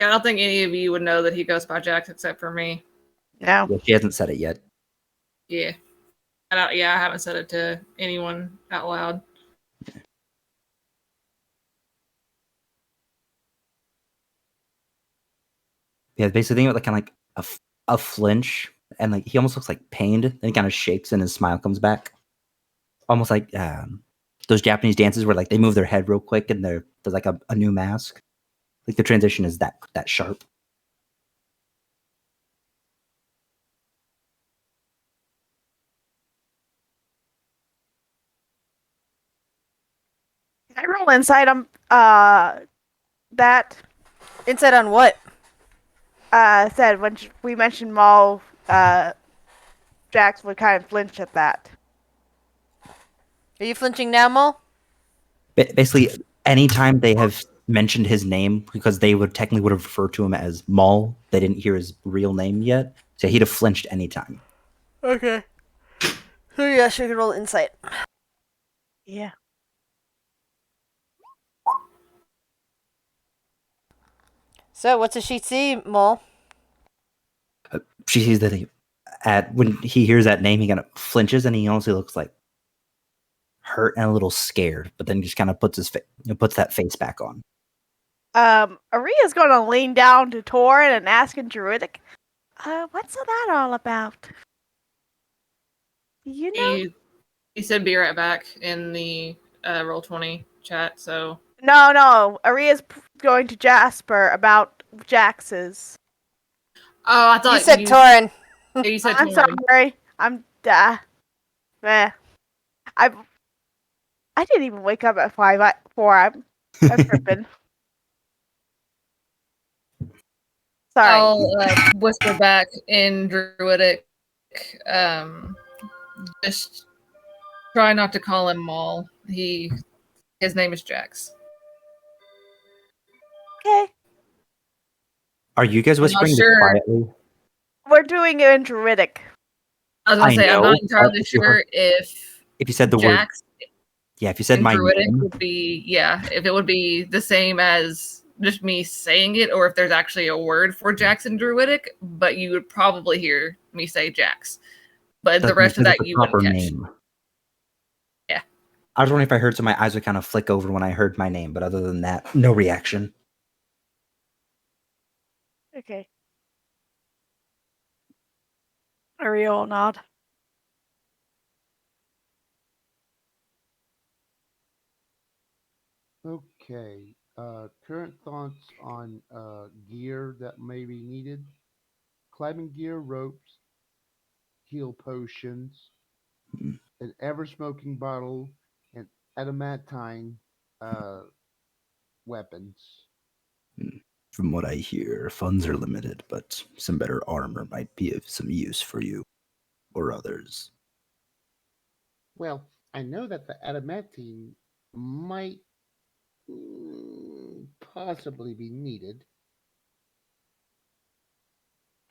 I don't think any of you would know that he goes by Jax except for me. No. Yeah, she hasn't said it yet. Yeah. I haven't said it to anyone out loud. Yeah, basically think of it like kind of like a flinch, and like he almost looks like pained. Then he kind of shakes, and his smile comes back, almost like those Japanese dances where like they move their head real quick, and there's like a new mask. Like the transition is that sharp. Can I roll insight on that? Insight on what? Said when we mentioned Maul, Jax would kind of flinch at that. Are you flinching now, Mole? Basically, anytime they have mentioned his name, because they would have referred to him as Maul, they didn't hear his real name yet, so he'd have flinched anytime. Okay. So yeah, she could roll insight. Yeah. So what does she see, Mole? She sees that when he hears that name, he kind of flinches, and he also looks like hurt and a little scared, but then just kind of puts puts that face back on. Aria's gonna lean down to Torin and ask in Druidic, what's that all about? You know? He said be right back in the Roll20 chat, so... No. Aria's going to Jasper about Jax's. Oh, I thought You said Torin. Yeah, you said I'm Torin. sorry. I'm I didn't even wake up at 4. I'm tripping. Sorry. I'll whisper back in Druidic. Just try not to call him Maul. His name is Jax. Okay. Are you guys whispering this sure. quietly? We're doing it in Druidic. I was gonna I say I'm know, not entirely but sure if you said the Jax word, yeah, if you said in my Druidic name, would be if it would be the same as just me saying it, or if there's actually a word for Jax in Druidic, but you would probably hear me say Jax. But the rest of that you wouldn't catch. Name. Yeah. I was wondering if I heard, so my eyes would kind of flick over when I heard my name, but other than that, no reaction. Okay. Aria will nod. Okay. Current thoughts on gear that may be needed. Climbing gear, ropes, heal potions, an ever-smoking bottle, and adamantine weapons. From what I hear, funds are limited, but some better armor might be of some use for you or others. Well, I know that the adamantine might possibly be needed.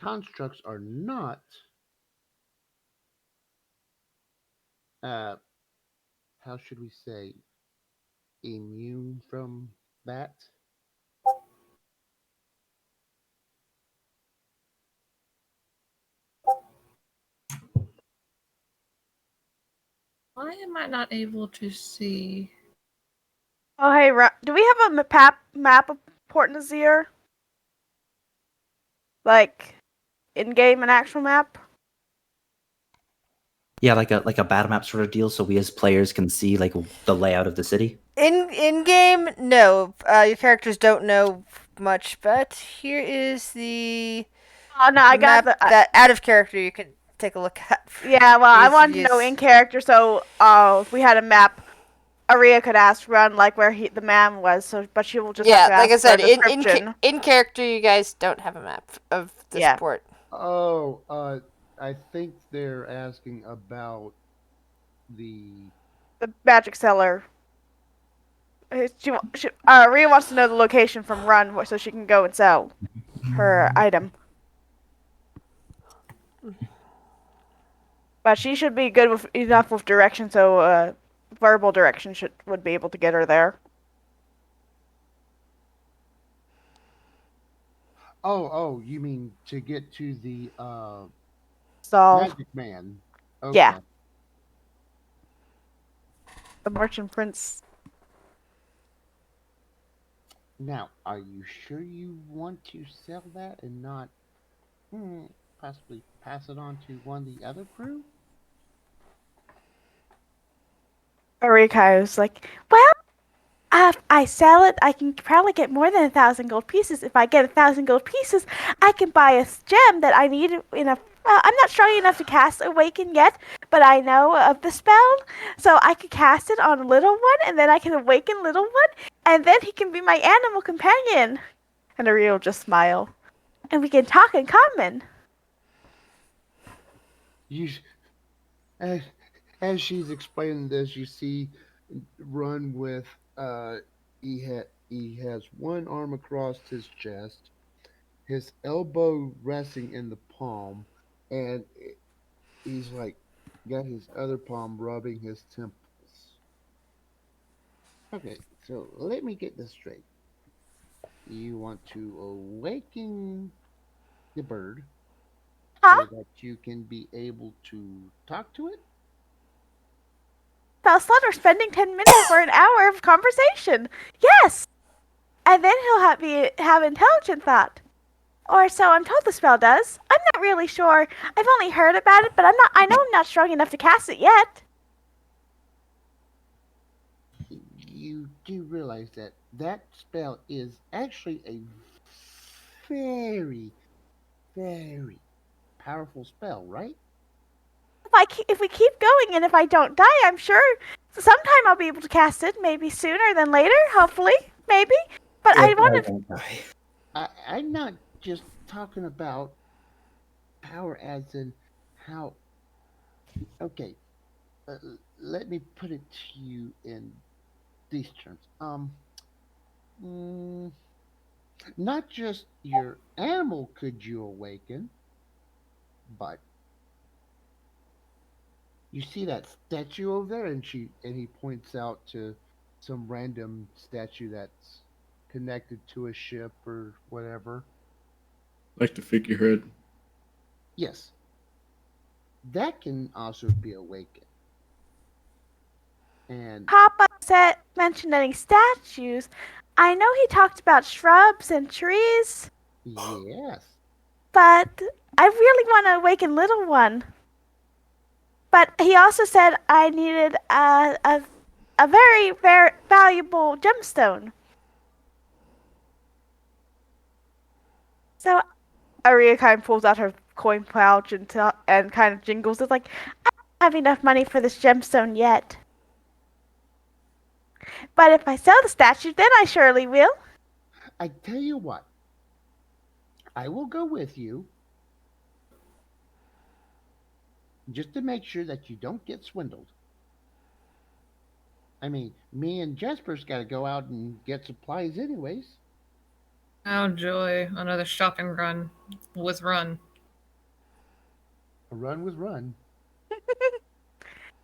Constructs are not how should we say, immune from that. Why am I not able to see? Oh, hey, do we have a map of Port Nazir? Like, in-game, an actual map? Yeah, like a battle map sort of deal, so we as players can see like the layout of the city. In game, no. Your characters don't know much, but here is the Oh, no, I got map the... that out of character you can take a look at. Yeah, well, I Ease wanted of to know use. in character, so if we had a map, Aria could ask Run like where the man was. So, but she will just Yeah, have to like I ask for a said, description. in character, you guys don't have a map of this Yeah. port. Oh, I think they're asking about the. The magic cellar. Aria wants to know the location from Run so she can go and sell her item. But she should be good with enough with direction, so verbal direction would be able to get her there. Oh, you mean to get to the So, Magic Man? yeah, Okay. the Merchant Prince. Now, are you sure you want to sell that and not possibly pass it on to one of the other crew? Arikai was like, well, if I sell it, I can probably get more than 1,000 gold pieces. If I get 1,000 gold pieces, I can buy a gem that I need enough. I'm not strong enough to cast Awaken yet, but I know of the spell, so I could cast it on Little One, and then I can awaken Little One, and then he can be my animal companion. And Aria will just smile, and we can talk in common. You, as, as she's explaining this, you see Run with he has one arm across his chest, his elbow resting in the palm, and he's like got his other palm rubbing his temples. Okay, so let me get this straight. You want to awaken the bird Huh? so that you can be able to talk to it? Spell we're spending 10 minutes for an hour of conversation. Yes! And then he'll have intelligent thought. Or so I'm told the spell does. I'm not really sure. I've only heard about it, but I know I'm not strong enough to cast it yet. You do realize that that spell is actually a very, very powerful spell, right? If we keep going and if I don't die, I'm sure sometime I'll be able to cast it. Maybe sooner than later, hopefully. Maybe. But I want to. won't die. I'm not just talking about power as in how. Okay, uh, let me put it to you in these terms. Mm, not just your animal could you awaken, but you see that statue over there, and he points out to some random statue that's connected to a ship or whatever. Like the figurehead. Yes, that can also be awakened. And Papa mentioned any statues. I know he talked about shrubs and trees, yes, but I really want to awaken Little One. But he also said I needed a very, very valuable gemstone. So Aria kind of pulls out her coin pouch and kind of jingles. It's like, I don't have enough money for this gemstone yet. But if I sell the statue, then I surely will. I tell you what, I will go with you just to make sure that you don't get swindled. I mean, me and Jesper's got to go out and get supplies anyways. Oh joy, another shopping run with Run. A run with Run.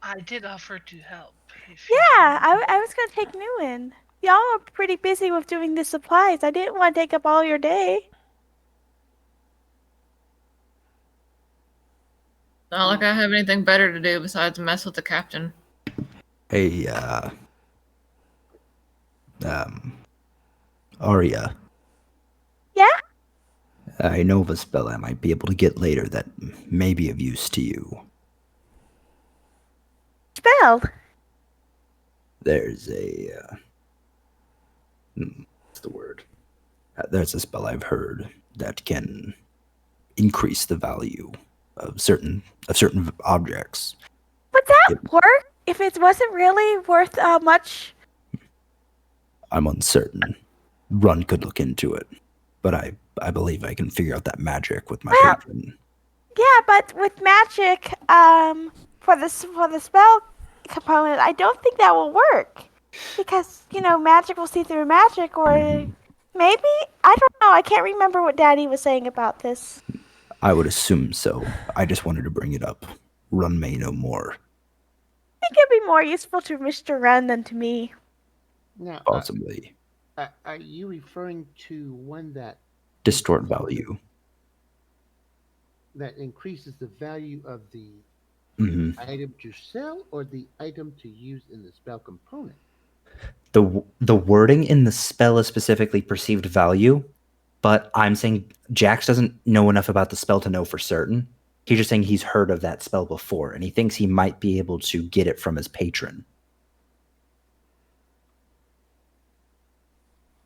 I did offer to help. Yeah, I was going to take New in. Y'all are pretty busy with doing the supplies. I didn't want to take up all your day. Not like I have anything better to do besides mess with the captain. Hey, Arya. Yeah? I know of a spell I might be able to get later that may be of use to you. Spell. There's what's the word? There's a spell I've heard that can increase the value of certain objects. Would that work if it wasn't really worth much? I'm uncertain. Run could look into it, but I believe I can figure out that magic with my patron. Yeah, but with magic, for the spell component, I don't think that will work because magic will see through magic, or maybe I don't know. I can't remember what Daddy was saying about this. I would assume so. I just wanted to bring it up. Run may know more. I think it'd be more useful to Mr. Run than to me. Now, Possibly. are you referring to one that Distort value. That increases the value of the Hmm. item to sell or the item to use in the spell component. The wording in the spell is specifically perceived value, but I'm saying Jax doesn't know enough about the spell to know for certain. He's just saying he's heard of that spell before, and he thinks he might be able to get it from his patron.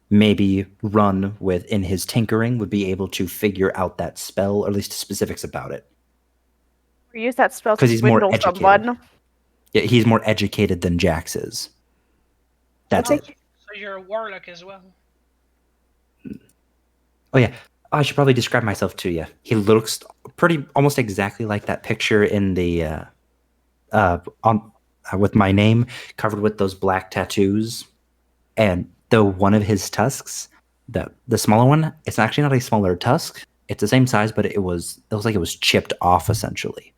Maybe Run in his tinkering would be able to figure out that spell, or at least specifics about it. Or use that spell to 'Cause he's more swindle educated. someone. Yeah, he's more educated than Jax is. That's think- it. So you're a warlock as well. Oh yeah, I should probably describe myself to you. He looks almost exactly like that picture in the with my name covered with those black tattoos, and one of his tusks, the smaller one, it's actually not a smaller tusk. It's the same size, but it was like it was chipped off essentially.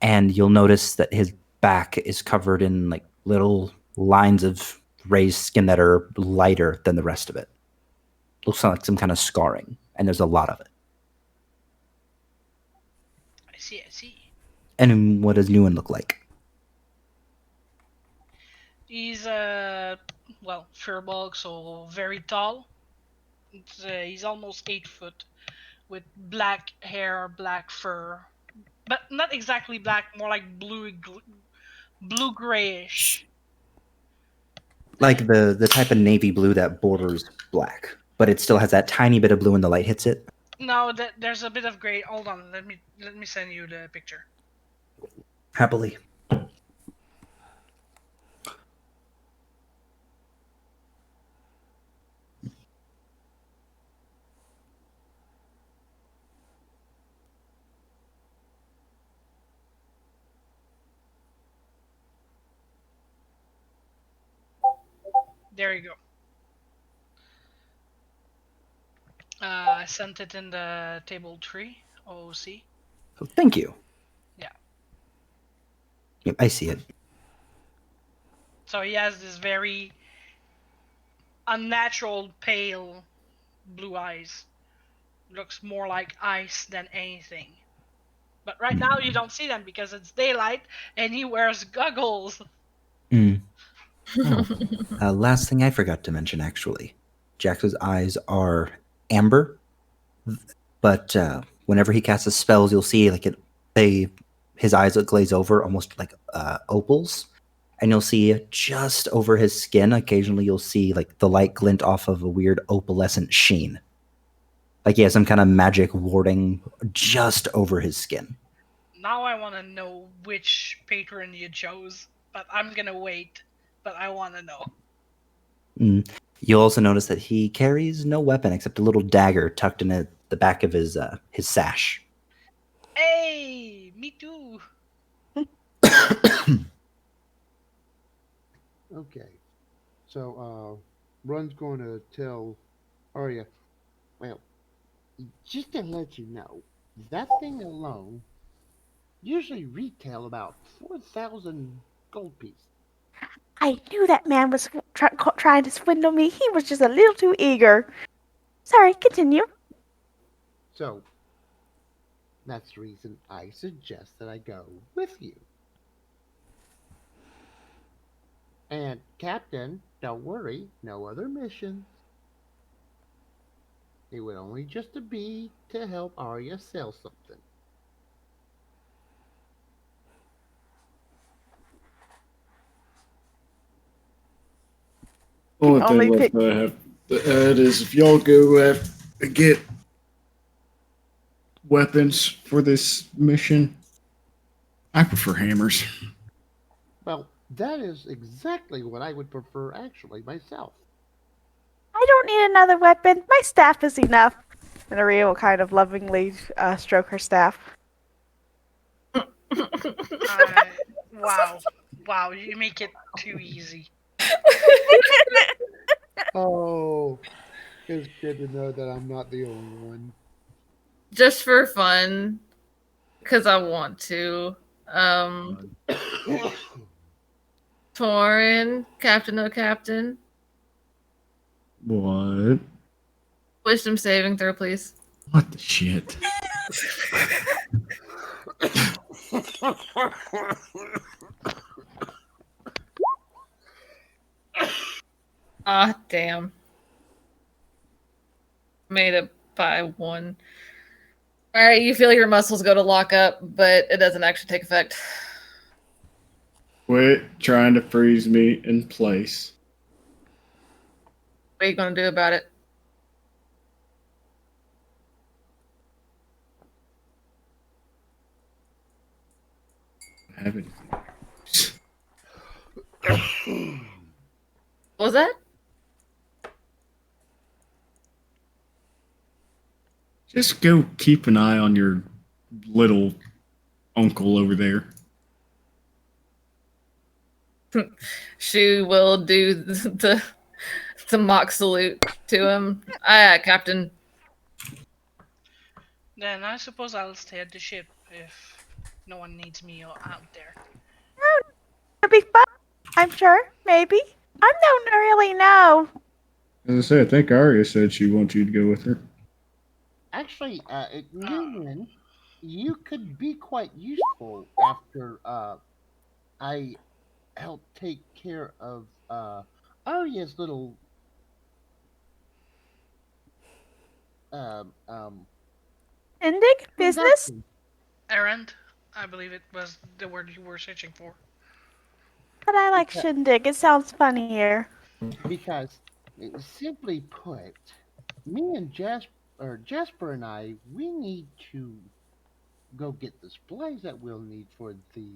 And you'll notice that his back is covered in like little lines of raised skin that are lighter than the rest of it. Looks like some kind of scarring, and there's a lot of it. I see. And what does Newen look like? He's furball, so very tall. He's almost 8 foot, with black hair, black fur, but not exactly black, more like blue grayish. Like the type of navy blue that borders black, but it still has that tiny bit of blue when the light hits it. No, there's a bit of gray. Hold on, let me send you the picture. Happily. There you go. I sent it in the table 3 OOC. Oh, thank you. Yeah. Yep, I see it. So he has this very unnatural pale blue eyes. Looks more like ice than anything. But right now you don't see them because it's daylight and he wears goggles. Last thing I forgot to mention, actually. Jax's eyes are amber, but whenever he casts spells, you'll see his eyes glaze over almost like opals, and you'll see just over his skin, occasionally you'll see like the light glint off of a weird opalescent sheen. Like he has some kind of magic warding just over his skin. Now I want to know which patron you chose, but I'm gonna wait. But I want to know. You'll also notice that he carries no weapon except a little dagger tucked in the back of his sash. Hey, me too. Okay. So, Run's going to tell Arya, well, just to let you know, that thing alone usually retail about 4,000 gold pieces. I knew that man was trying to swindle me. He was just a little too eager. Sorry, continue. So, that's the reason I suggest that I go with you. And, Captain, don't worry, no other missions. It would only just be to help Arya sell something. Only Only thing left pick- I have to add is if y'all go get weapons for this mission, I prefer hammers. Well, that is exactly what I would prefer, actually, myself. I don't need another weapon. My staff is enough. And Aria will kind of lovingly stroke her staff. Wow, you make it too easy. Oh, it's good to know that I'm not the only one. Just for fun, because I want to. Torin, Captain. What? Wisdom saving throw, please. What the shit? Ah, damn. Made it by 1. Alright, you feel your muscles go to lock up, but it doesn't actually take effect. Quit trying to freeze me in place. What are you gonna do about it? I haven't. What was that? Just go keep an eye on your little uncle over there. She will do the mock salute to him. Aye, Captain. Then I suppose I'll stay at the ship if no one needs me out there. It'll be fun. I'm sure. Maybe. I don't really know. As I said, I think Arya said she wants you to go with her. Actually, Newman, you could be quite useful after I help take care of Arya's little Indig? Business? transaction. Errand, I believe it was the word you were searching for. But I like Yeah. shindig. It sounds funnier. Because simply put, me and Jasper and I, we need to go get the supplies that we'll need for the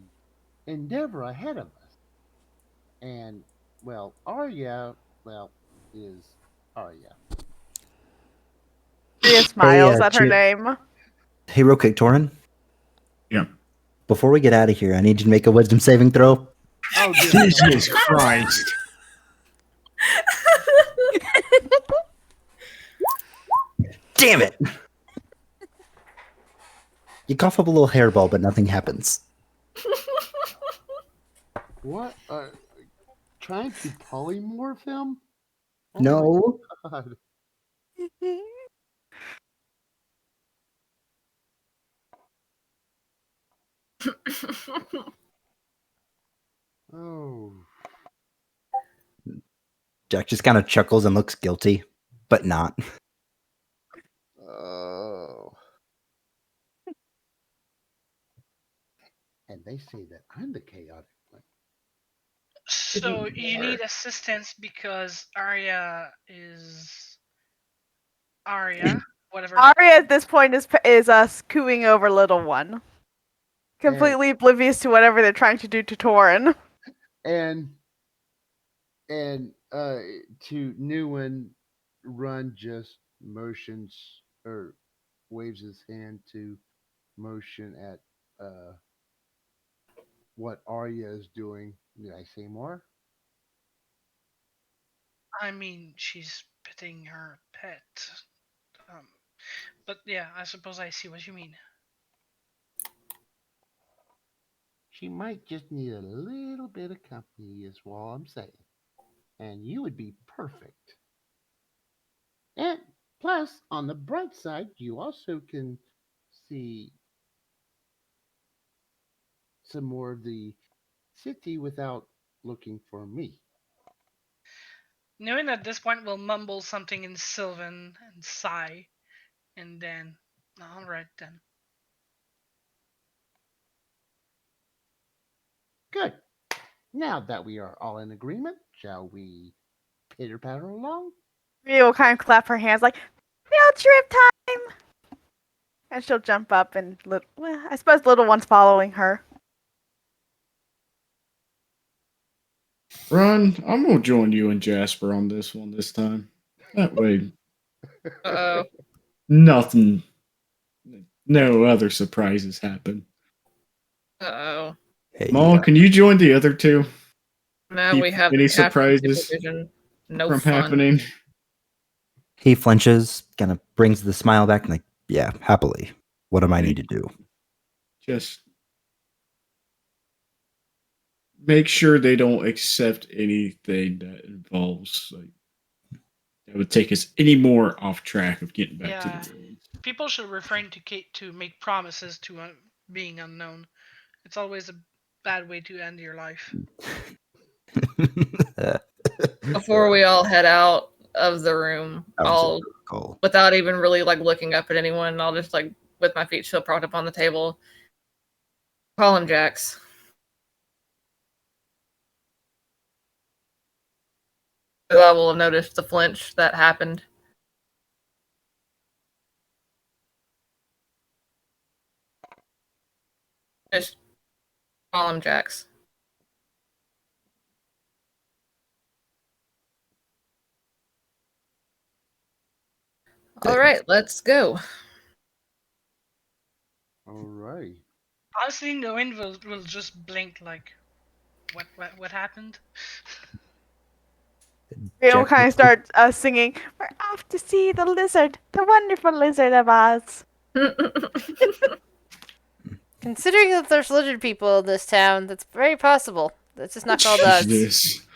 endeavor ahead of us. And well, Arya, is Arya. Rhea smiles at her Chip. name. Hey, real quick, Torin. Yeah. Before we get out of here, I need you to make a wisdom saving throw. Oh, dear. Jesus Christ. Damn it! You cough up a little hairball, but nothing happens. What? Trying to polymorph him? Oh No. my God. Oh. Jack just kind of chuckles and looks guilty, but not. Oh. And they say that I'm the chaotic one. So you need assistance because Arya is Arya, whatever. Arya at this point is us cooing over little one. Completely oblivious to whatever they're trying to do to Torin. And to Newen, Run just motions or waves his hand to motion at what Arya is doing. Did I say more? I mean, she's petting her pet. But yeah, I suppose I see what you mean. She might just need a little bit of company, is all I'm saying. And you would be perfect. And plus, on the bright side, you also can see some more of the city without looking for me. Knowing at this point will mumble something in Sylvan and sigh, and then, alright then. Good. Now that we are all in agreement, shall we pitter patter along? Rhea will kind of clap her hands like, field trip time! And she'll jump up and, I suppose little one's following her. Run, I'm going to join you and Jasper on this one this time. That way, Uh-oh. nothing, no other surprises happen. Uh-oh. Hey, Maul, can you join the other two Now Keep we have any the captain surprises supervision. No from fun. happening? he flinches, kind of brings the smile back, and like, yeah, happily. What do I need to do? Just make sure they don't accept anything that involves like that would take us any more off track of getting back to Yeah. the ruins. People should refrain to make promises to being unknown. It's always a bad way to end your life. Before we all head out of the room, I'll, Cool. without even really like looking up at anyone, I'll just like with my feet still propped up on the table, call him Jax. I will have noticed the flinch that happened. Just call him Jax. All right, let's go. Alright. Honestly, Nguyen will just blink like, what happened? We all Jack kind of looks start singing, "We're off to see the lizard, the wonderful lizard of Oz." Considering that there's lizard people in this town, that's very possible. That's just not called odds. Jesus.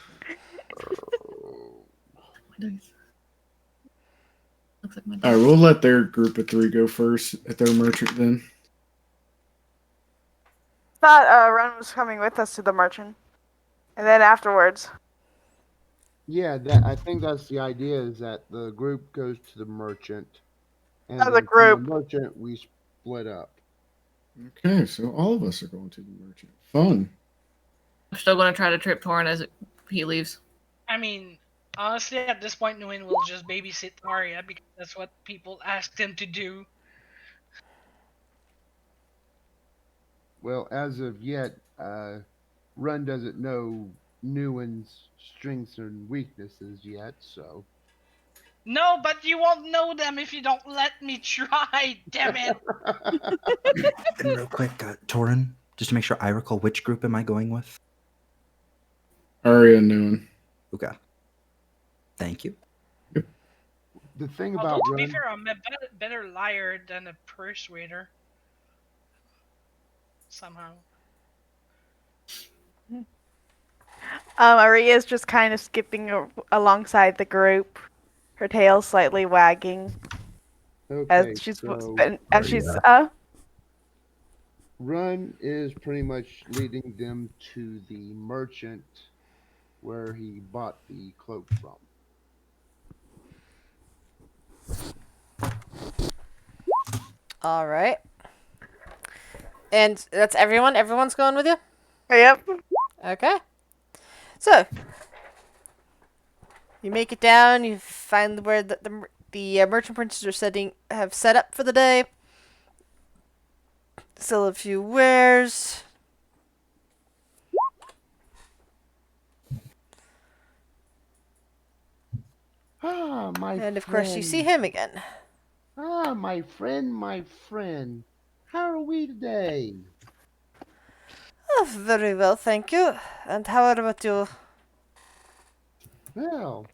Looks like my All right, we'll let their group of 3 go first at their merchant then. Thought Ren was coming with us to the merchant, and then afterwards. Yeah, I think that's the idea. Is that the group goes to the merchant, and As a then from group. the merchant we split up. Okay, so all of us are going to the merchant. Fun. I'm still going to try to trip Torin as he leaves. I mean, honestly, at this point, Nguyen will just babysit Arya because that's what people asked him to do. Well, as of yet, Run doesn't know Nguyen's strengths and weaknesses yet, so. No, but you won't know them if you don't let me try. Damn it! And real quick, Torin, just to make sure I recall, which group am I going with? Arya Nguyen. Okay. Thank you. The thing Although about to be Run, fair, I'm a better liar than a persuader. Somehow. Aria's just kind of skipping alongside the group, her tail slightly wagging okay, as she's so as she's Run is pretty much leading them to the merchant where he bought the cloak from. All right. And that's everyone? Everyone's going with you? Yep. Okay. So, you make it down, you find where the merchant princes have set up for the day. Sell a few wares. Ah, my And of friend. course, you see him again. Ah, my friend, my friend. How are we today? Oh, very well, thank you. And how about you? Well,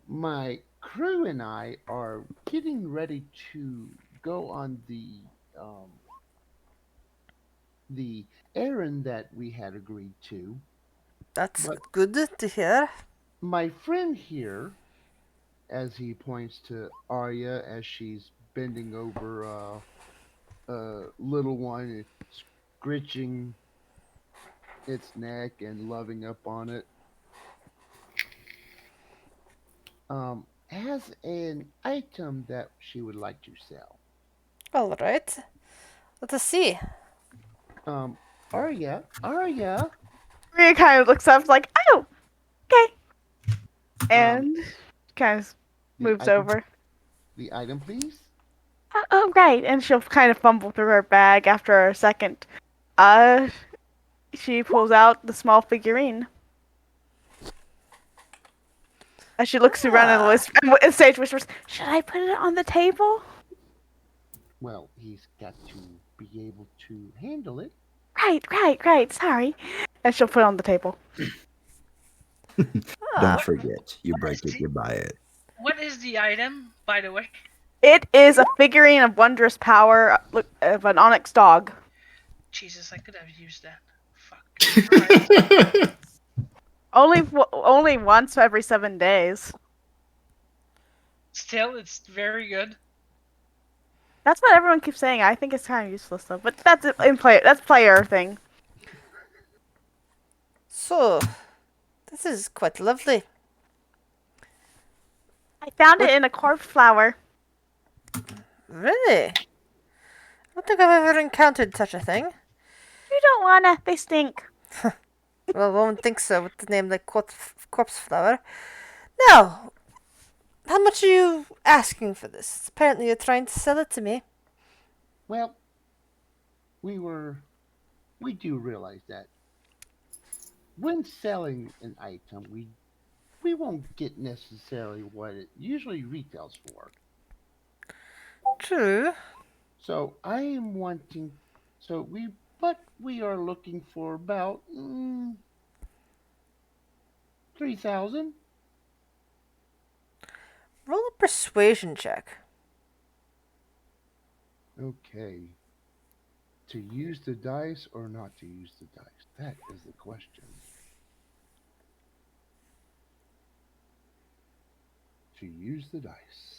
my crew and I are getting ready to go on the errand that we had agreed to. That's What? good to hear. My friend here, as he points to Arya as she's bending over a little one and scritching its neck and loving up on it, has an item that she would like to sell. All right. Let us see. Arya, Aria kind of looks up like, "Oh, okay," and kind of moves item- over. The item, please. Oh, right. And she'll kind of fumble through her bag after a second. She pulls out the small figurine. As she looks to Ren and Sage whispers, "Should I put it on the table?" Well, he's got to be able to handle it. Right. Sorry. And she'll put it on the table. Don't forget, you break it, you buy it. What is the item, by the way? It is a figurine of wondrous power of an onyx dog. Jesus, I could have used that. Fuck. Only once every 7 days. Still, it's very good. That's what everyone keeps saying. I think it's kind of useless though. But that's That's player thing. So, this is quite lovely. I found What? it in a corpse flower. Really? I don't think I've ever encountered such a thing. You don't wanna. They stink. Well, one would think so with the name like corpse flower. Now, how much are you asking for this? Apparently you're trying to sell it to me. Well, we do realize that when selling an item, we won't get necessarily what it usually retails for. True. So I am wanting, but we are looking for about 3,000. Roll a persuasion check. Okay. To use the dice or not to use the dice? That is the question. To use the dice.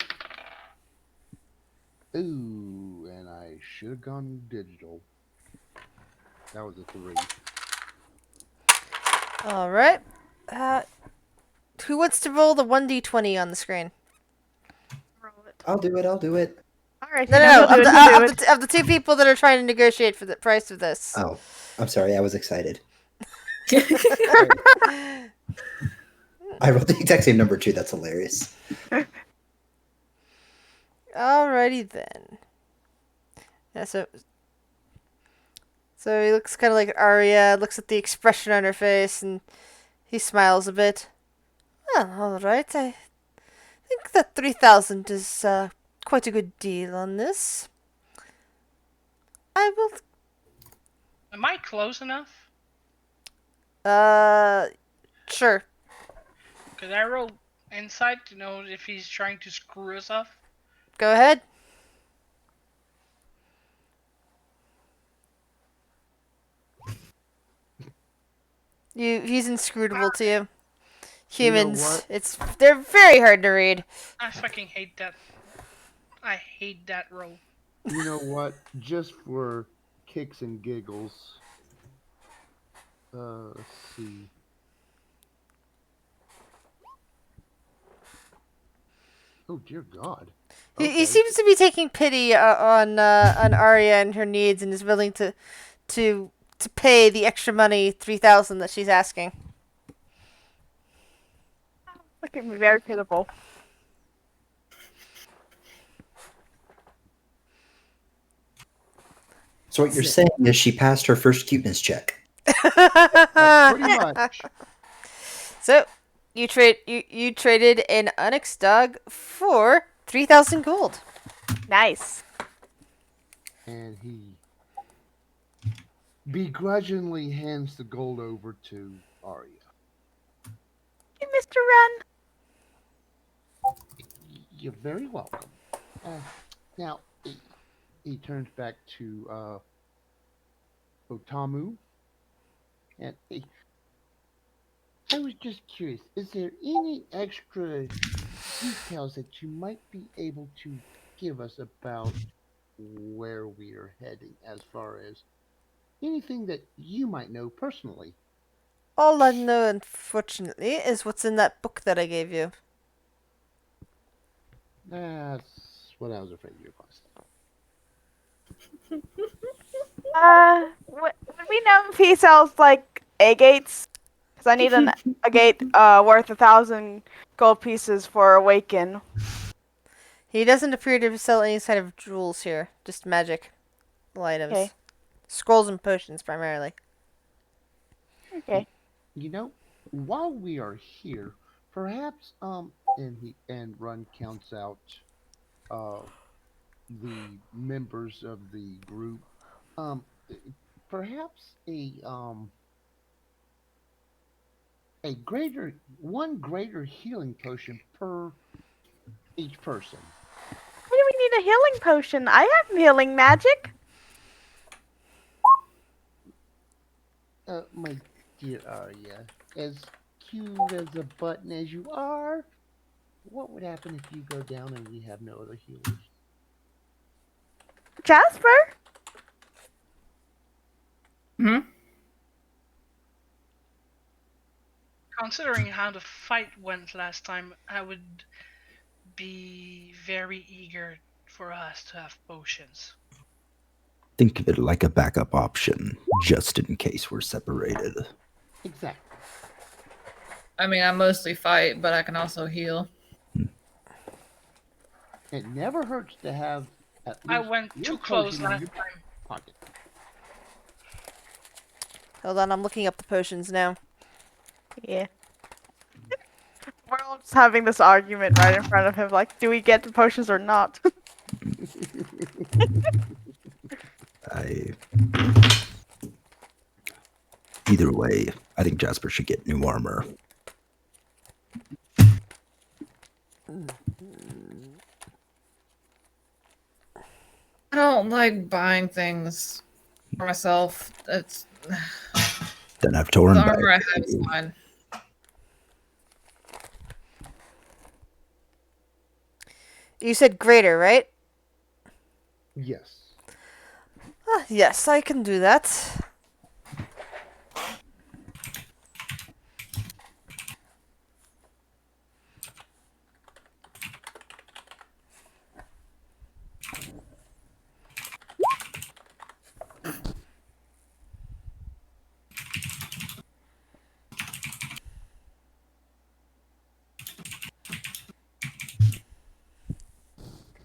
Ooh, and I should have gone digital. That was a 3. Alright. Who wants to roll the 1d20 on the screen? I'll do it. All right. No, he'll do it, he'll do it. of the two people that are trying to negotiate for the price of this. Oh, I'm sorry. I was excited. I wrote the exact same number too. That's hilarious. Alrighty then. Yeah, so he looks kind of like Arya, looks at the expression on her face, and he smiles a bit. Well, alright, I think that 3,000 is quite a good deal on this. I will... Am I close enough? Sure. Could I roll insight to know if he's trying to screw us off? Go ahead. He's inscrutable to you. Humans, they're very hard to read. I fucking hate that. I hate that roll. You know what? Just for kicks and giggles. Let's see. Oh dear God. He seems to be taking pity on Arya and her needs, and is willing to pay the extra money, 3,000 that she's asking. Look at me, very pitiful. So what you're saying is she passed her first cuteness check. Pretty much. So you traded an Onyx dog for 3,000 gold. Nice. And he begrudgingly hands the gold over to Arya. Hey, Mr. Run. You're very welcome. Now, he turns back to Otamu. And I was just curious, is there any extra details that you might be able to give us about where we are heading as far as anything that you might know personally? All I know, unfortunately, is what's in that book that I gave you. That's what I was afraid you were going to Would we know if he sells like agates? Because I need an agate worth 1,000 gold pieces for Awaken. He doesn't appear to sell any kind of jewels here, just magic items. Okay. Scrolls and potions primarily. Okay. You know, while we are here, perhaps and Run counts out the members of the group. Perhaps a greater healing potion per each person. Why do we need a healing potion? I have healing magic. My dear Arya, as cute as a button as you are, What would happen if you go down and we have no other healers? Jasper? Hmm? Considering how the fight went last time, I would be very eager for us to have potions. Think of it like a backup option, just in case we're separated. Exactly. I mean, I mostly fight, but I can also heal. It never hurts to have at least I went your too close potion in last your time. pocket. Hold on, I'm looking up the potions now. Yeah. We're all just having this argument right in front of him, like, do we get the potions or not? Either way, I think Jasper should get new armor. I don't like buying things for myself. It's Then have Torin the back. armor I have is fine. You said greater, right? Yes. Yes, I can do that.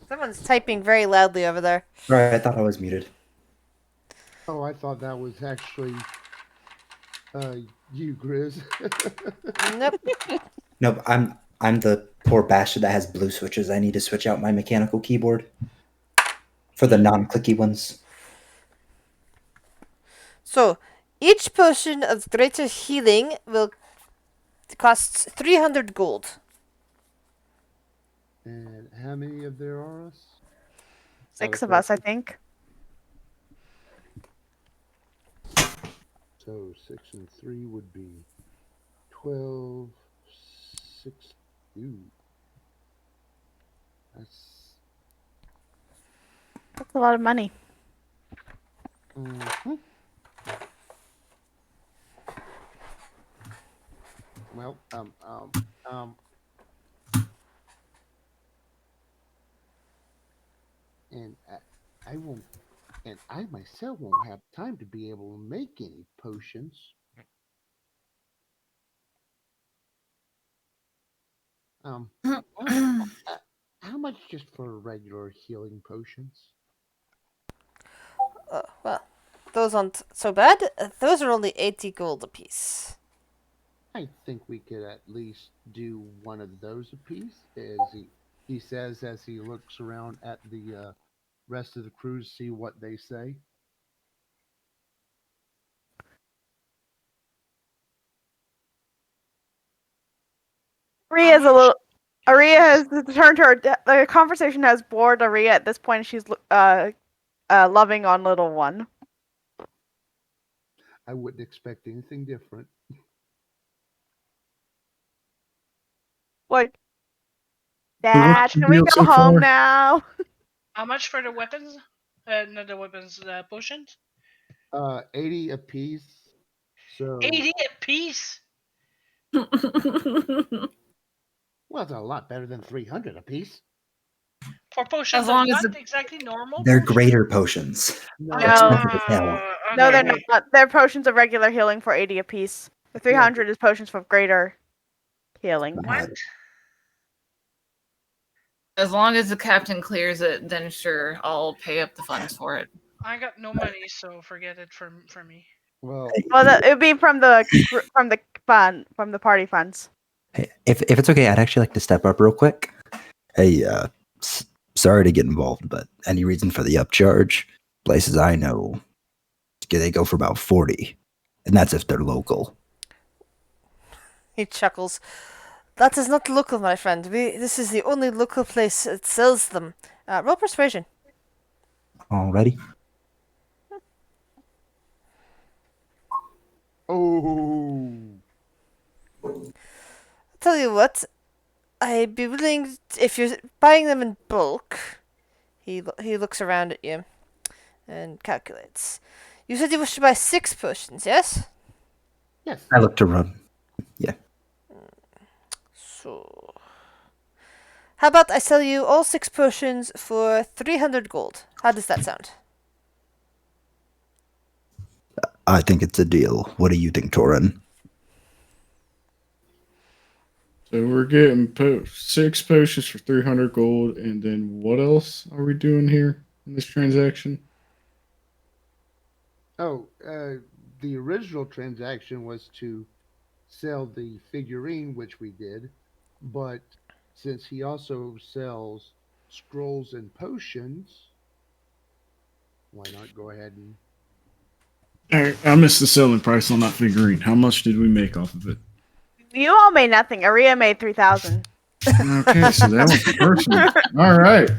Someone's typing very loudly over there. Right, I thought I was muted. Oh, I thought that was actually you, Grizz. Nope. No, I'm the poor bastard that has blue switches. I need to switch out my mechanical keyboard for the non-clicky ones. So, each potion of greater healing will cost 300 gold. And how many of there are us? 6 of us, I think. So 6 and 3 would be 12. 6. Ooh. That's. That's a lot of money. Mhm. Well, and I won't, and I myself won't have time to be able to make any potions. How, how much just for regular healing potions? Well, those aren't so bad. Those are only 80 gold apiece. I think we could at least do one of those apiece, as he says as he looks around at the rest of the crew to see what they say. Aria's a little. Aria has turned her. The conversation has bored Aria at this point. She's loving on little one. I wouldn't expect anything different. Like, Well, Dad, what's the can we deal go so home far? now? How much for the weapons? Not the weapons, potions? 80 apiece. So 80 a piece? well, it's a lot better than 300 apiece. For potions As long of as what? it- Exactly normal? They're potions? greater potions. No, Expensive as hell. No, they're Okay. not. They're potions of regular healing for 80 apiece. The 300 is potions for greater healing. What? As long as the captain clears it, then sure, I'll pay up the funds for it. I got no money, so forget it for me. well, Well, it would be from the party funds. Hey, if it's okay, I'd actually like to step up real quick. Hey, sorry to get involved, but any reason for the upcharge? Places I know, they go for about 40, and that's if they're local. He chuckles. That is not local, my friend. This is the only local place that sells them. Roll persuasion. Alrighty. oh, Tell you what, I'd be willing if you're buying them in bulk. He looks around at you and calculates. You said you wish to buy 6 potions, yes? Yes. I look to run. So, how about I sell you all 6 potions for 300 gold? How does that sound? I think it's a deal. What do you think, Torin? So we're getting 6 potions for 300 gold, and then what else are we doing here in this transaction? Oh, the original transaction was to sell the figurine, which we did, but since he also sells scrolls and potions, why not go ahead and... I missed the selling price on that figurine. How much did we make off of it? You all made nothing. Aria made 3,000. Okay, so that was the first one. All right.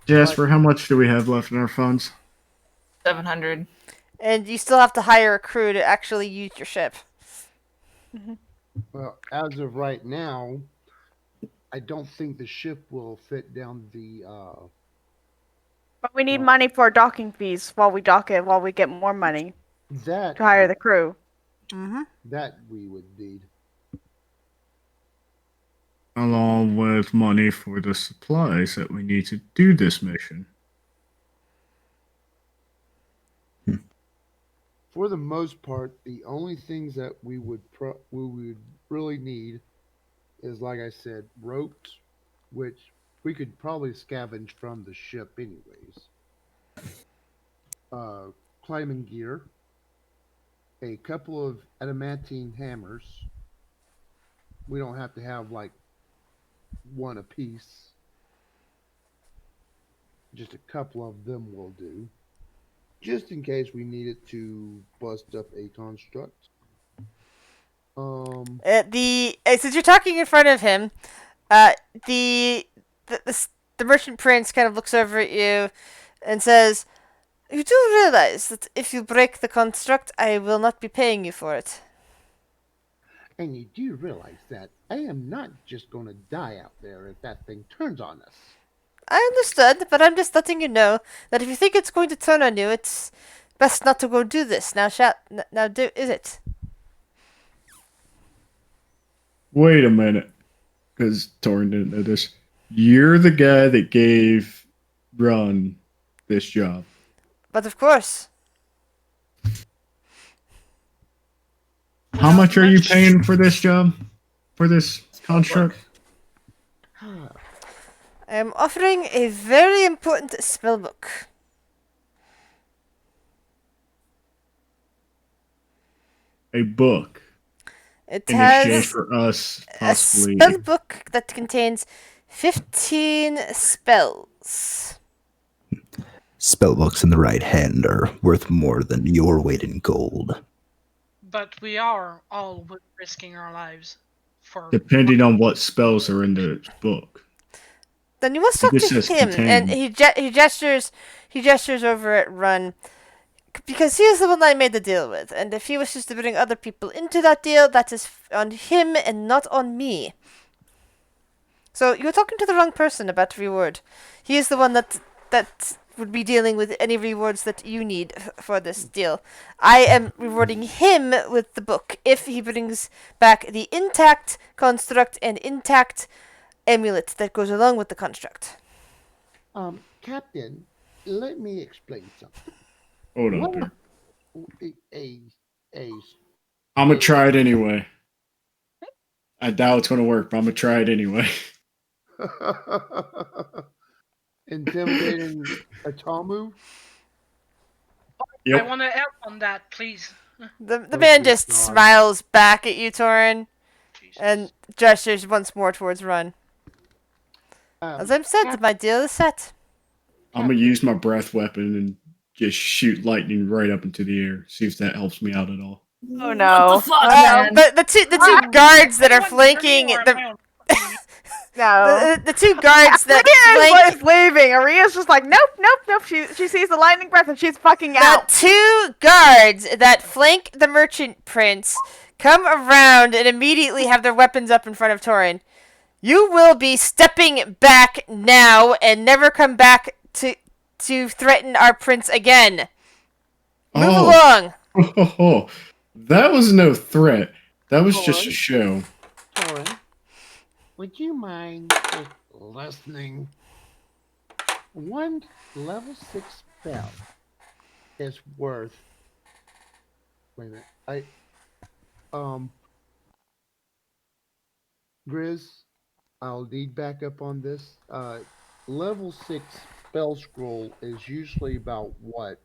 Jasper, how much do we have left in our funds? 700. And you still have to hire a crew to actually use your ship. Well, as of right now, I don't think the ship will fit down the... But we need money for docking fees while we dock it, while we get more money that to hire the crew. Mm-hmm. that we would need. Along with money for the supplies that we need to do this mission. For the most part, the only things that we would really need is, like I said, ropes, which we could probably scavenge from the ship anyways. Climbing gear, a couple of adamantine hammers. We don't have to have like one apiece. Just a couple of them will do. Just in case we needed to bust up a construct. Since you're talking in front of him, the merchant prince kind of looks over at you and says, "You do realize that if you break the construct, I will not be paying you for it." And you do realize that I am not just going to die out there if that thing turns on us. I understood, but I'm just letting you know that if you think it's going to turn on you, it's best not to go do this. Is it? Wait a minute, because Torin didn't know this. You're the guy that gave Run this job. But of course. How much are you paying for this job? For this construct? I'm offering a very important spellbook. A book. It In has exchange for us a possibly. spellbook that contains 15 spells. Spellbooks in the right hand are worth more than your weight in gold. But we are all risking our lives for. Depending on what spells are in the book. Then you must talk This to says him, and contained. he gestures over at Run, because he is the one I made the deal with, and if he wishes to bring other people into that deal, that is on him and not on me. So you're talking to the wrong person about reward. He is the one that would be dealing with any rewards that you need for this deal. I am rewarding him with the book if he brings back the intact construct and intact amulet that goes along with the construct. Captain, let me explain something. Hold on there. A I'm going to try it anyway. I doubt it's going to work, but I'm going to try it anyway. intimidating a tall move? Yep. I want to help on that, please. The man dear just God. smiles back at you, Torin, Jesus. and gestures once more towards Run. As I've said, my deal is set. I'm going to use my breath weapon and just shoot lightning right up into the air. See if that helps me out at all. Oh no. What the fuck, man? But the two guards that are flanking the two guards that Aria flank is leaving. Aria's just like, nope, nope, nope. She sees the lightning breath and she's fucking the out. two guards that flank the merchant prince come around and immediately have their weapons up in front of Torin. You will be stepping back now and never come back to threaten our prince again. Move along. Oh, that was no threat. That was just a show. Torin, would you mind just listening? One level 6 spell is worth. Wait a minute. Grizz, I'll need back up on this. Level 6 spell scroll is usually about what?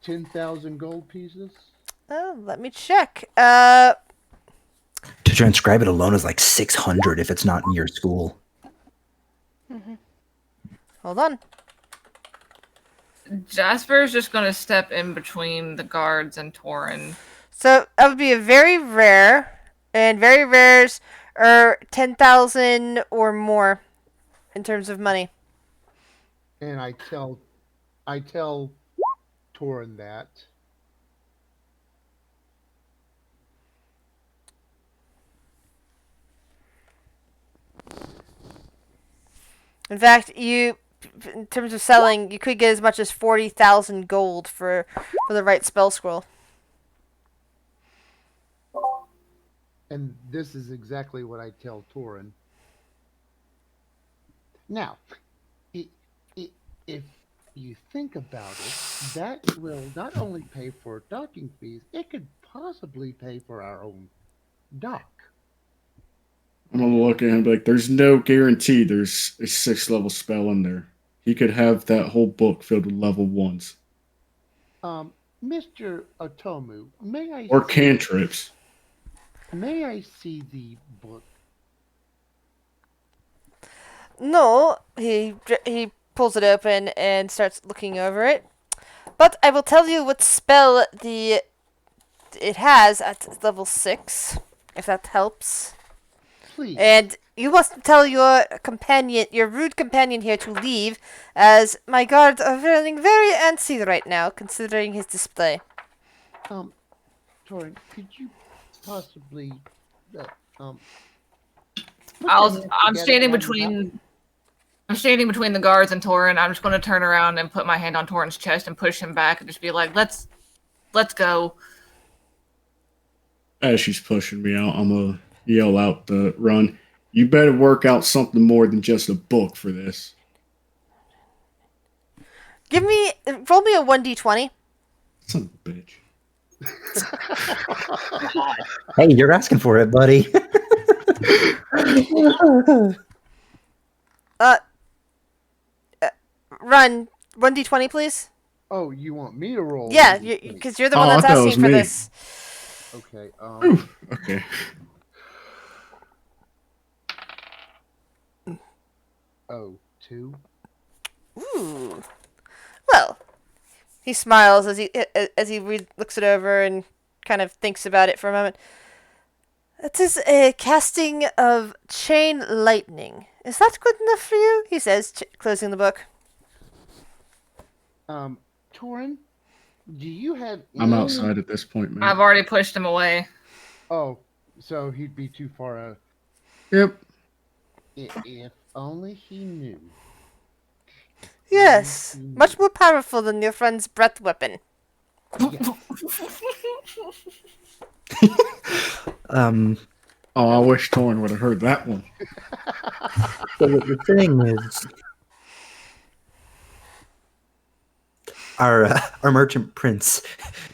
10,000 gold pieces? Oh, let me check. To transcribe it alone is like 600 if it's not in your school. Hold on. Jasper's just gonna step in between the guards and Torin. So that would be a very rare, and very rares are 10,000 or more in terms of money. And I tell Torin that. In fact, in terms of selling, you could get as much as 40,000 gold for the right spell scroll. And this is exactly what I tell Torin. Now, if you think about it, that will not only pay for docking fees, it could possibly pay for our own dock. I'm gonna look at him and be like, there's no guarantee there's a 6th level spell in there. He could have that whole book filled with level 1s. Mr. Otomu, Or cantrips. May I see the book? No, he pulls it open and starts looking over it. But I will tell you what spell it has at level 6, if that helps. Please. And you must tell your rude companion here to leave, as my guards are feeling very antsy right now, considering his display. Torin, could you possibly, I'm standing between the guards and Torin. I'm just going to turn around and put my hand on Torin's chest and push him back and just be like, let's go. As she's pushing me out, I'm gonna yell out the run. You better work out something more than just a book for this. Roll me a 1d20. Son of a bitch. Hey, you're asking for it, buddy. Run 1d20, please. Oh, you want me to roll? Yeah, because you're the one that's I thought it asking was for me. this. Okay. Okay. Oh, 2. Ooh. Well, he smiles as he looks it over and kind of thinks about it for a moment. It is a casting of chain lightning. Is that good enough for you? He says, closing the book. Torin, do you have? I'm outside at this point, man. I've already pushed him away. Oh, so he'd be too far out. Yep. If only he knew. Yes, much more powerful than your friend's breath weapon. Oh, I wish Torin would have heard that one. So the thing is, our merchant prince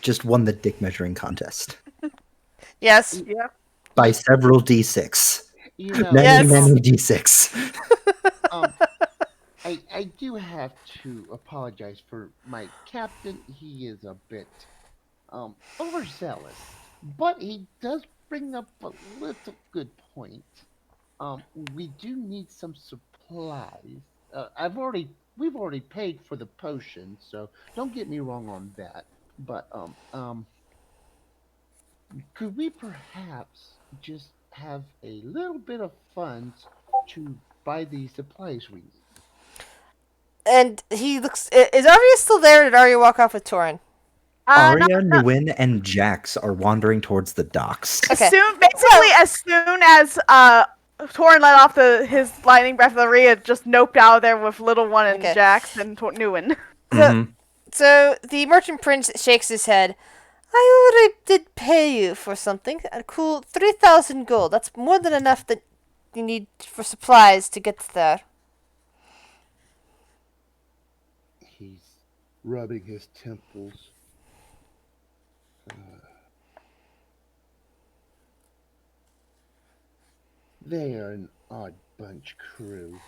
just won the dick measuring contest Yes. Yeah. by several d6. You know, Many d6. I do have to apologize for my captain. He is a bit overzealous, but he does bring up a little good point. We do need some supplies. We've already paid for the potion, so don't get me wrong on that. But could we perhaps just have a little bit of funds to buy the supplies we need? And he looks. Is Arya still there, or did Arya walk off with Torin? Arya, not Nguyen, and Jax are wandering towards the docks. Okay. basically, as soon as Torin let off his lightning breath, Aria just noped out of there with Little One and Okay. Jax and Nuin. Mhm. So the merchant prince shakes his head. I already did pay you for something. A cool 3,000 gold. That's more than enough that you need for supplies to get there. He's rubbing his temples. They are an odd bunch crew.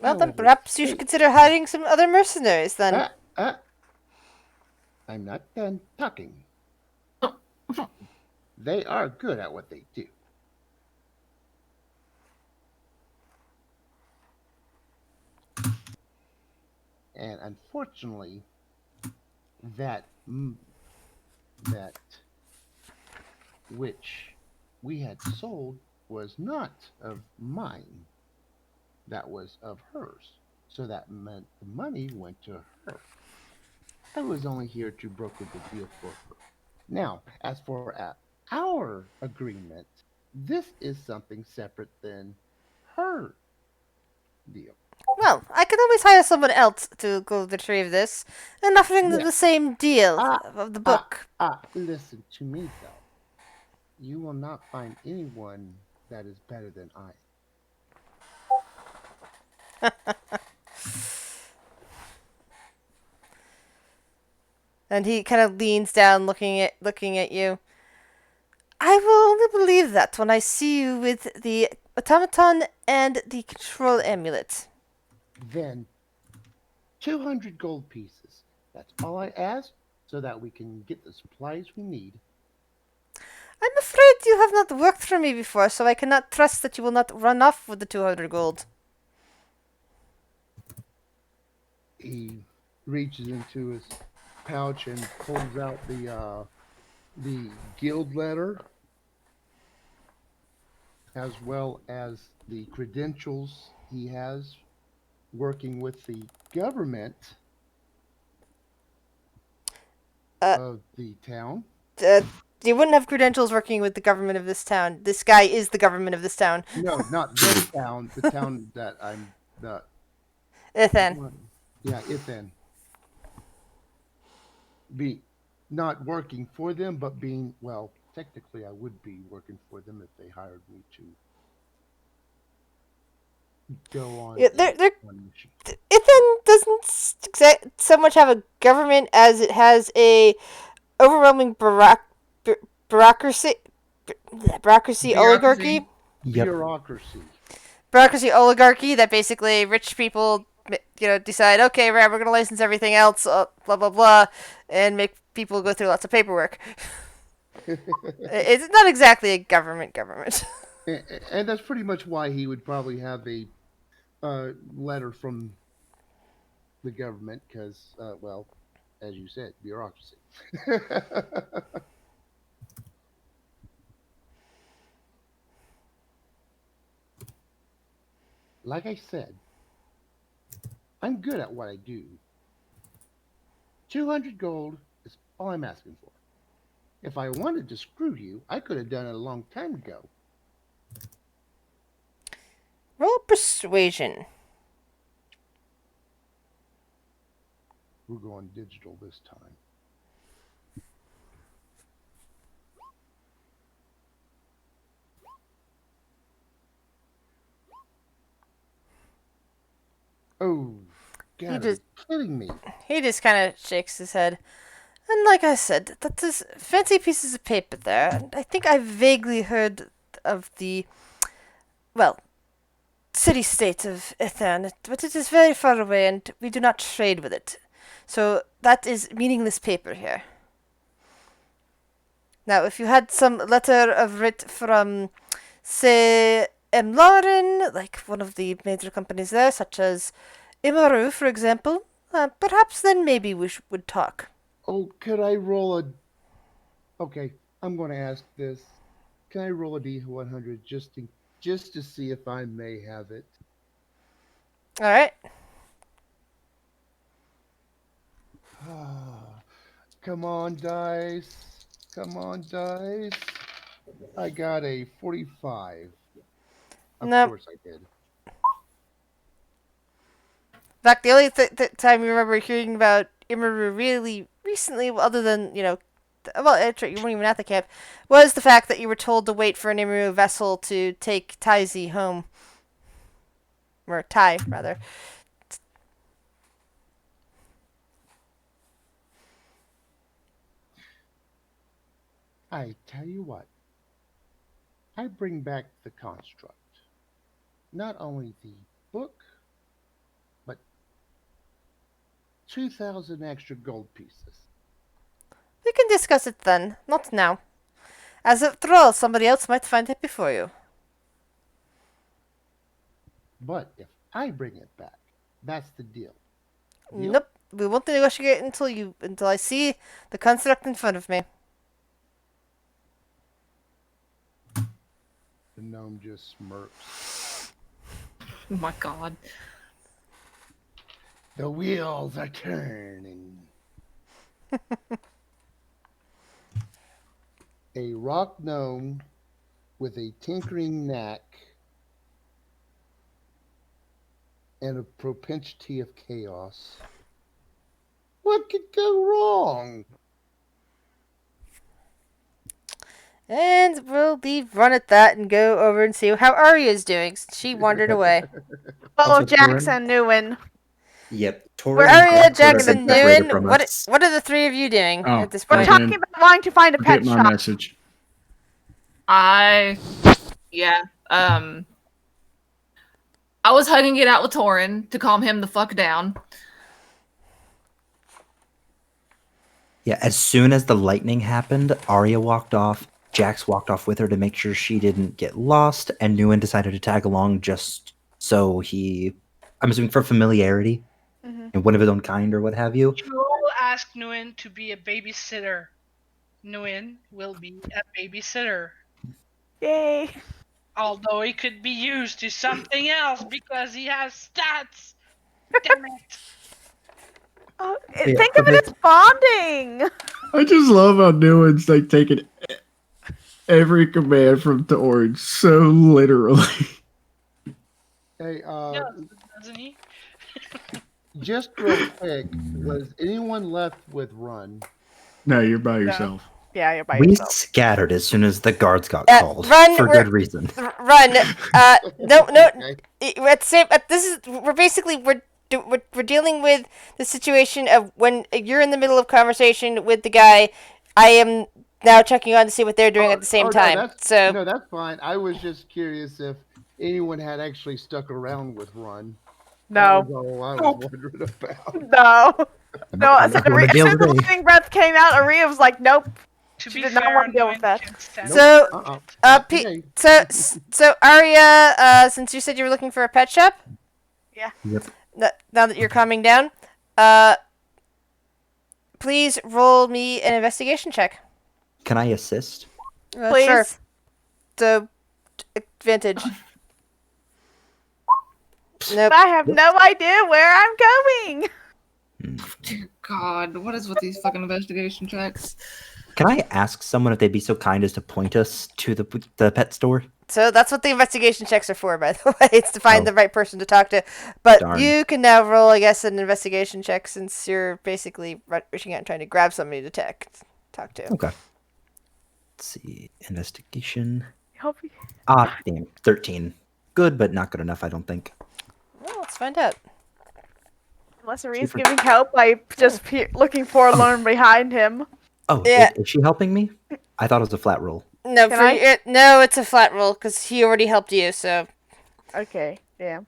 Well, then However, perhaps you should consider hiring some other mercenaries then. I'm not done talking. They are good at what they do. And unfortunately, that which we had sold was not of mine. That was of hers. So that meant the money went to her. I was only here to broker the deal for her. Now, as for our agreement, this is something separate than her deal. Well, I can always hire someone else to go retrieve this, and offering them Yeah. the same deal of the book. Listen to me, though. You will not find anyone that is better than I. And he kind of leans down, looking at you. I will only believe that when I see you with the automaton and the control amulet. Then 200 gold pieces. That's all I ask so that we can get the supplies we need. I'm afraid you have not worked for me before, so I cannot trust that you will not run off with the 200 gold. He reaches into his pouch and pulls out the guild letter, as well as the credentials he has working with the government of the town. You wouldn't have credentials working with the government of this town. This guy is the government of this town. No, not this town. The town that I'm the. Ethan. Yeah, Ithan. Be not working for them, but being, well, technically I would be working for them if they hired me to go on. Yeah, one mission. Ethan doesn't so much have a government as it has a overwhelming bureaucracy oligarchy. Yep. Bureaucracy. Oligarchy that basically rich people, decide, okay, right, we're going to license everything else, blah, blah, blah, and make people go through lots of paperwork. It's not exactly a government. And that's pretty much why he would probably have a letter from the government, because, well, as you said, bureaucracy. Like I said, I'm good at what I do. 200 gold is all I'm asking for. If I wanted to screw you, I could have done it a long time ago. Roll persuasion. We're going digital this time. Oh, God, are you kidding me? He just kind of shakes his head. And like I said, that is fancy pieces of paper there. And I think I vaguely heard of the, well, city-state of Ethan, but it is very far away and we do not trade with it. So that is meaningless paper here. Now, if you had some letter of writ from, say, Lauren, like one of the major companies there, such as Imaru, for example, perhaps then maybe we would talk. Oh, could I roll a... Okay, I'm going to ask this. Can I roll a D100 just to see if I may have it? All right. Come on, dice. Come on, dice. I got a 45. Of No. course I did. In fact, the only time you remember hearing about Imaru really recently, other than, well, actually, you weren't even at the camp, was the fact that you were told to wait for an Imaru vessel to take Taizi home. Or Tai, rather. I tell you what. I bring back the construct. Not only the book, but 2,000 extra gold pieces. We can discuss it then, not now. As after all, somebody else might find it before you. But if I bring it back, that's the deal. Deal? Nope, we won't negotiate until I see the construct in front of me. The gnome just smirks. Oh my god. The wheels are turning. A rock gnome with a tinkering knack and a propensity of chaos. What could go wrong? And we'll leave run at that and go over and see how Arya's doing. She wandered away. Follow Also, Jax Torin? and Newin. Yep. Where Torin and Arya, Jack sort of Jackson, separated Nguyen, from what us. are the three of you doing Oh, at this We're point? okay. talking about wanting to find a pet Forget my shop. message. I was hugging it out with Torin to calm him the fuck down. Yeah, as soon as the lightning happened, Arya walked off. Jax walked off with her to make sure she didn't get lost, and Nguyen decided to tag along just so I'm assuming for familiarity and one of his own kind or what have you. You will ask Nguyen to be a babysitter. Nguyen will be a babysitter. Yay. Although he could be used to something else because he has stats. Damn it. Oh, Yeah, think but of it as bonding. I just love how Newman's like taking every command from Torin so literally. Hey, Yeah, doesn't he? just real quick, was anyone left with Run? No, you're by yourself. Yeah, you're by We yourself. scattered as soon as the guards got called Run, for we're- good reason. Run. No. Okay. We're dealing with the situation of when you're in the middle of conversation with the guy. I am now checking on to see what they're doing at the same time. No, that's fine. I was just curious if anyone had actually stuck around with Run. That No. was all I was wondering about. No. No, I'm as soon not going to as deal the today. lightning breath came out, Aria was like, nope. To She be did not fair, want to deal with Nguyen that. can stand So, Not Pete, today. so Arya, since you said you were looking for a pet shop, Yep. now that you're calming down, please roll me an investigation check. Can I assist? Please. Sure. So, advantage. Nope. I have no idea where I'm going. Dear God, what is with these fucking investigation checks? Can I ask someone if they'd be so kind as to point us to the pet store? So that's what the investigation checks are for, by the way. It's to find Oh. the right person to talk to. But Darn. you can now roll, I guess, an investigation check since you're basically reaching out and trying to grab somebody to talk to. Okay. Let's see. Investigation. Hope you- Damn. 13. Good, but not good enough, I don't think. Well, let's find out. Unless Aria's Super. giving help, I just looking forlorn behind him. Oh, Yeah. is she helping me? I thought it was a flat roll. No, Can for I? no, it's a flat roll because he already helped you. So Okay, yeah.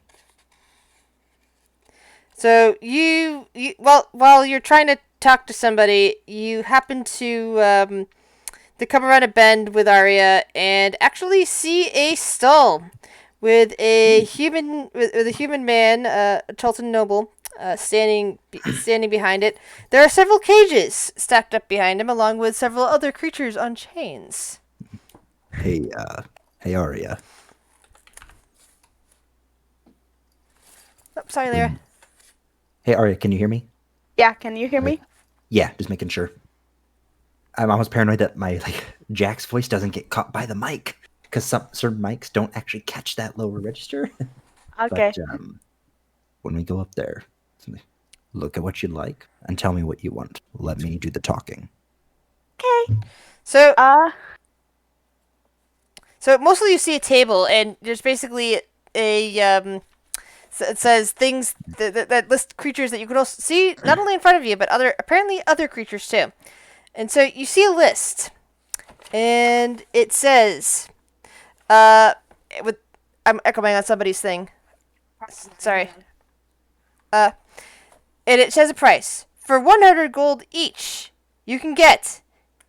while you're trying to talk to somebody, you happen to come around a bend with Arya and actually see a stall with a human man, a Tulton noble, standing behind it. There are several cages stacked up behind him, along with several other creatures on chains. Hey, Arya. Oh, sorry, Lyra. Hey, Arya, can you hear me? Yeah, can you hear me? Yeah, just making sure. I'm almost paranoid that my Jack's voice doesn't get caught by the mic because some certain mics don't actually catch that lower register. Okay. But when we go up there, look at what you like and tell me what you want. Let me do the talking. Okay. So mostly you see a table, and there's basically a it says things that list creatures that you can also see not only in front of you, but apparently other creatures too. And so you see a list, and it says, I'm echoing on somebody's thing. Sorry. And it says a price. For 100 gold each, you can get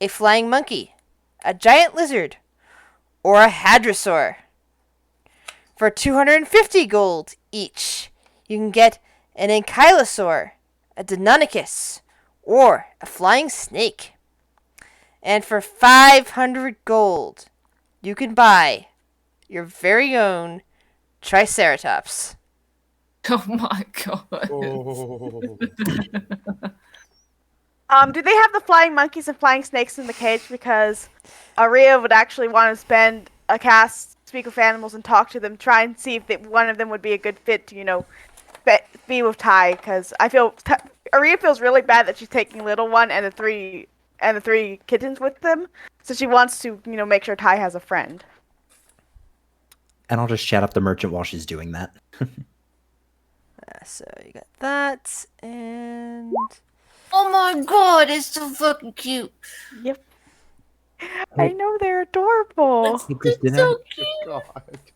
a flying monkey, a giant lizard, or a hadrosaur. For 250 gold each, you can get an ankylosaur, a deinonychus, or a flying snake. And for 500 gold, you can buy your very own Triceratops. Oh my god. Oh. Do they have the flying monkeys and flying snakes in the cage? Because Aria would actually want to spend a cast, speak with animals, and talk to them, try and see if one of them would be a good fit to, be with Ty. Because I feel Aria feels really bad that she's taking little one and the three kittens with them. So she wants to, make sure Ty has a friend. And I'll just chat up the merchant while she's doing that. So you got that, and Oh my god, it's so fucking cute. Yep. I know they're adorable. Hey, Chris, It's so cute. God.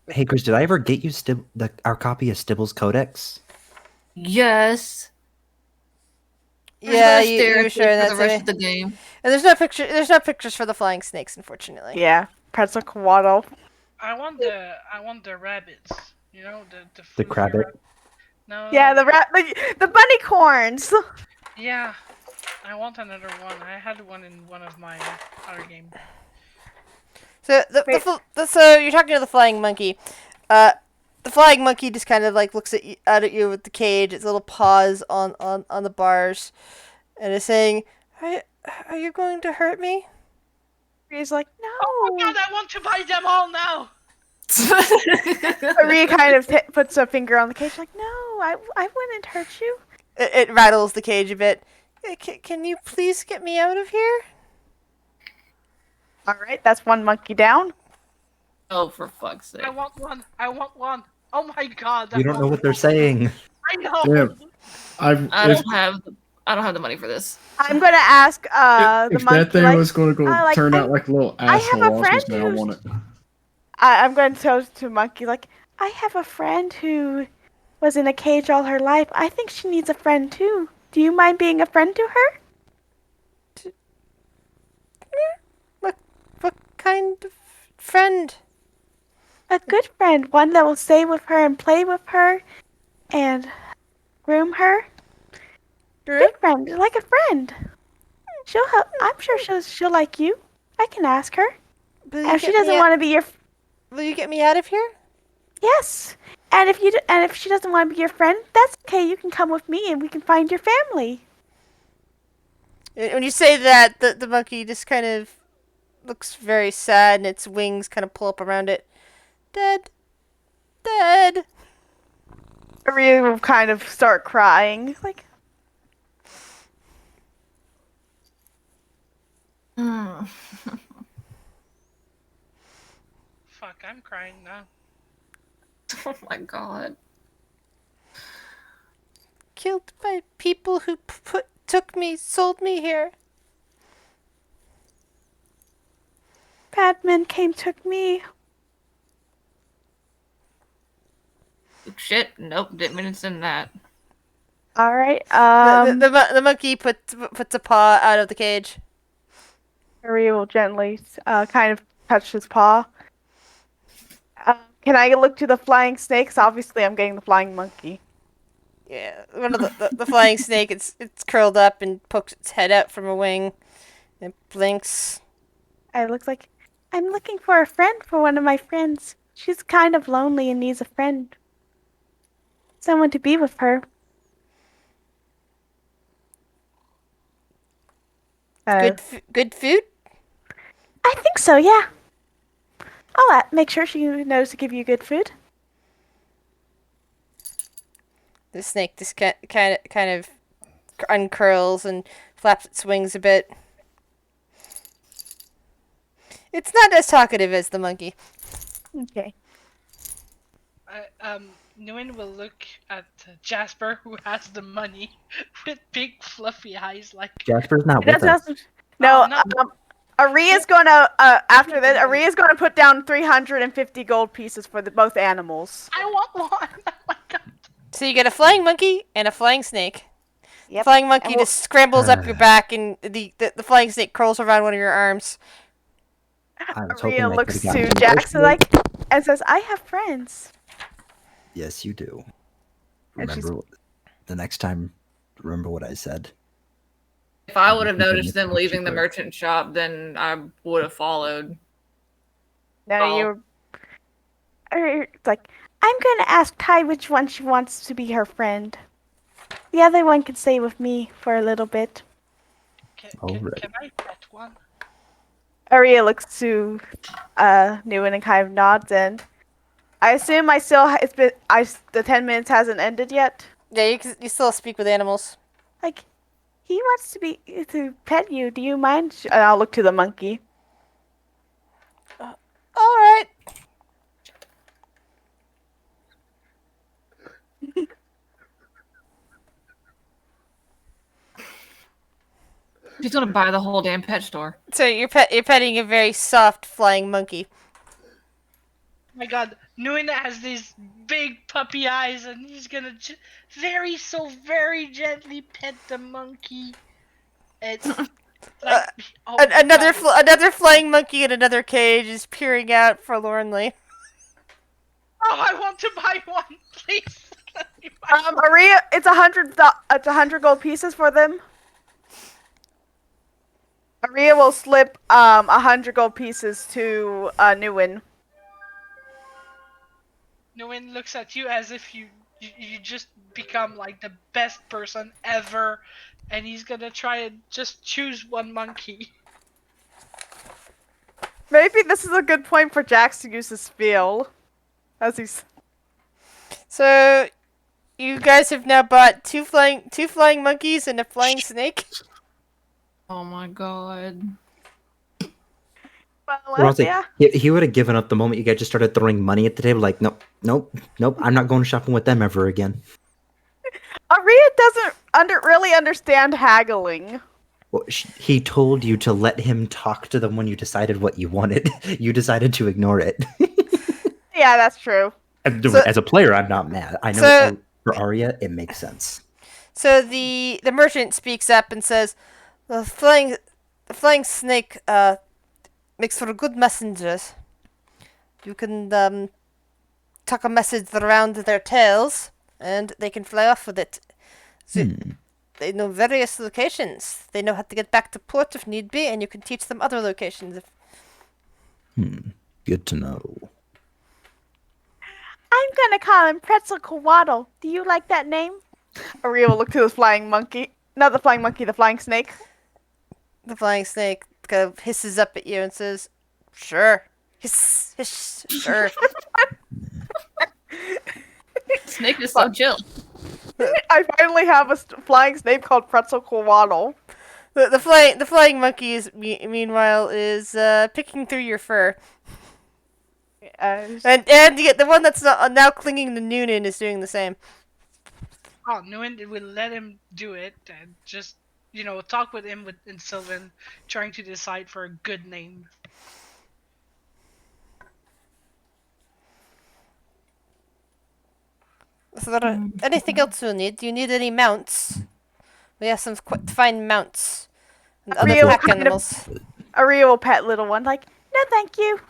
Hey, Chris, did I ever get you our copy of Stibble's Codex? Yes. yeah, I'm gonna stare you were at showing you that for to the rest me. of the game. And there's no picture. There's no pictures for the flying snakes, unfortunately. Yeah, pretzel Quaddle. I want the rabbits. You know the The floofy crabbit? rabbit. No. Yeah, the bunny corns. Yeah, I want another one. I had one in one of my other games. So so you're talking to the flying monkey. The flying monkey just kind of looks out at you with the cage. Its little paws on the bars, and is saying, "Are you going to hurt me?" He's like, no. Oh my god, I want to buy them all now. Marie kind of puts a finger on the cage, like, no, I wouldn't hurt you. It rattles the cage a bit. Can you please get me out of here? All right, that's one monkey down. Oh, for fuck's sake. I want one. I want one. Oh my god. You don't know what they're saying. I know. Damn. I If, don't have the money for this. I'm gonna ask the if monkey. that thing was going to go I turn out like a little I have asshole, a I was going friend to say I who's- want it. I'm going to tell to monkey, like, I have a friend who was in a cage all her life. I think she needs a friend too. Do you mind being a friend to her? What kind of friend? A good friend, one that will stay with her and play with her, and groom her. Good friend, like a friend. She'll help. I'm sure she'll like you. I can ask her. Will And you if she get me doesn't out- want to be your Will you get me out of here? yes, and if she doesn't want to be your friend, that's okay. You can come with me, and we can find your family. When you say that, the monkey just kind of looks very sad, and its wings kind of pull up around it. Dead. Maria will kind of start crying, like, Fuck, I'm crying now. Oh my god. Killed by people who sold me here. bad men took me. Shit, nope, didn't mean to send that. All right. The monkey puts a paw out of the cage. Maria will gently kind of touch his paw. Can I look to the flying snakes? Obviously, I'm getting the flying monkey. Yeah, one of the flying snake. It's curled up and pokes its head out from a wing. It blinks. It looks like I'm looking for a friend for one of my friends. She's kind of lonely and needs a friend. Someone to be with her. Good food? I think so, yeah. I'll make sure she knows to give you good food. The snake just kind of uncurls and flaps its wings a bit. It's not as talkative as the monkey. Okay. Nguyen will look at Jasper, who has the money, with big fluffy eyes, like. Jasper's not It with us. doesn't. No, no. Aria's gonna after this. Aria's gonna put down 350 gold pieces for both animals. I want one. Oh my god. So you get a flying monkey and a flying snake. Yep. Flying monkey And we'll- just scrambles up your back, and the flying snake curls around one of your arms. I was hoping Aria I looks could've gotten to Jackson emotional. and says, "I have friends." Yes, you do. And she's- Remember the next time. Remember what I said. If I would have Something noticed them that leaving the you merchant shop, then I would have followed. No, Oh. you're. It's like, I'm gonna ask Ty which one she wants to be her friend. The other one can stay with me for a little bit. Alright. Can I pet one? Aria looks to Nguyen and kind of nods, and I assume the 10 minutes hasn't ended yet. Yeah, you still speak with animals. Like, he wants to pet you. Do you mind? And I'll look to the monkey. All right. She's gonna buy the whole damn pet store. So you're petting a very soft flying monkey. Oh my god, Nguyen has these big puppy eyes, and he's gonna very gently pet the monkey. It's like, oh my Another God. another flying monkey in another cage is peering out forlornly. Oh, I want to buy one, please. Let me buy Aria, it's 100 gold pieces for them. Aria will slip 100 gold pieces to Nguyen. Nguyen looks at you as if you just become like the best person ever, and he's gonna try and just choose one monkey. Maybe this is a good point for Jax to use his spiel. As he's So you guys have now bought two flying monkeys and a flying snake. Oh my god. Honestly, yeah. he would have given up the moment you guys just started throwing money at the table. Like, nope. I'm not going shopping with them ever again. Aria doesn't really understand haggling. Well, he told you to let him talk to them when you decided what you wanted. You decided to ignore it. Yeah, that's true. As a player, I'm not mad. I know for Arya, it makes sense. So the merchant speaks up and says, "The flying snake makes for good messengers. You can tuck a message around their tails, and they can fly off with it. So they know various locations. They know how to get back to port if need be, and you can teach them other locations. Good to know. I'm gonna call him Pretzel Kawaddle. Do you like that name? Aria will look to the flying monkey. Not the flying monkey, the flying snake. The flying snake kind of hisses up at you and says, "Sure. Hiss, hiss, sure." Snake is so chill. I finally have a flying snake called Pretzel Kawaddle. The flying monkey is meanwhile is picking through your fur. And the one that's now clinging to Noonan is doing the same. Oh, Nguyen will let him do it and just, talk with him in Sylvan, trying to decide for a good name. So anything else you'll need? Do you need any mounts? We have some quite fine mounts. And other Aria will pack kind of- animals. Aria will pet little one like, no thank you.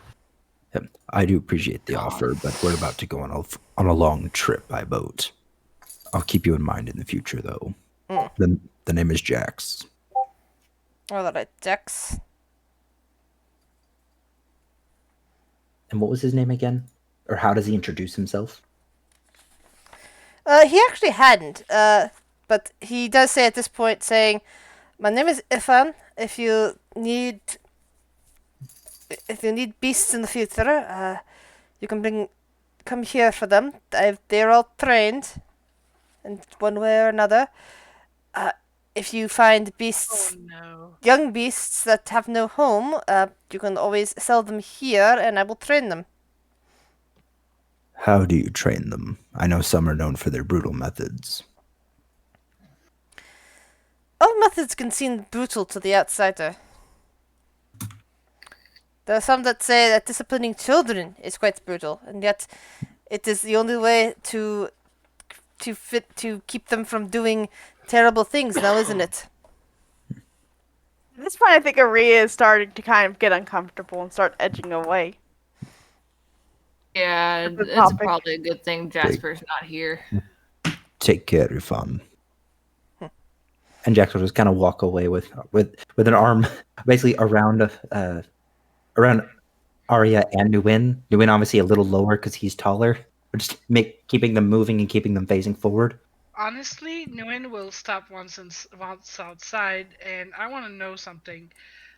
I do appreciate the offer, but we're about to go on a long trip by boat. I'll keep you in mind in the future, though. The name is Jax. Oh, that Dex. And what was his name again? Or how does he introduce himself? He actually hadn't. But he does say at this point, saying, "My name is Ifan. if you need beasts in the future, you can come here for them. They're all trained in one way or another. If you find beasts, Oh no. young beasts that have no home, you can always sell them here, and I will train them. How do you train them? I know some are known for their brutal methods. All methods can seem brutal to the outsider. There are some that say that disciplining children is quite brutal, and yet it is the only way to keep them from doing terrible things now, isn't it? At this point, I think Aria is starting to kind of get uncomfortable and start edging away. Yeah, That's a it's topic. probably a good thing Jasper's not here. Take care, Ifan. And Jax will just kind of walk away with an arm basically around Arya and Nguyen. Nguyen obviously a little lower because he's taller, but just keeping them moving and keeping them facing forward. Honestly, Nguyen will stop once outside, and I want to know something.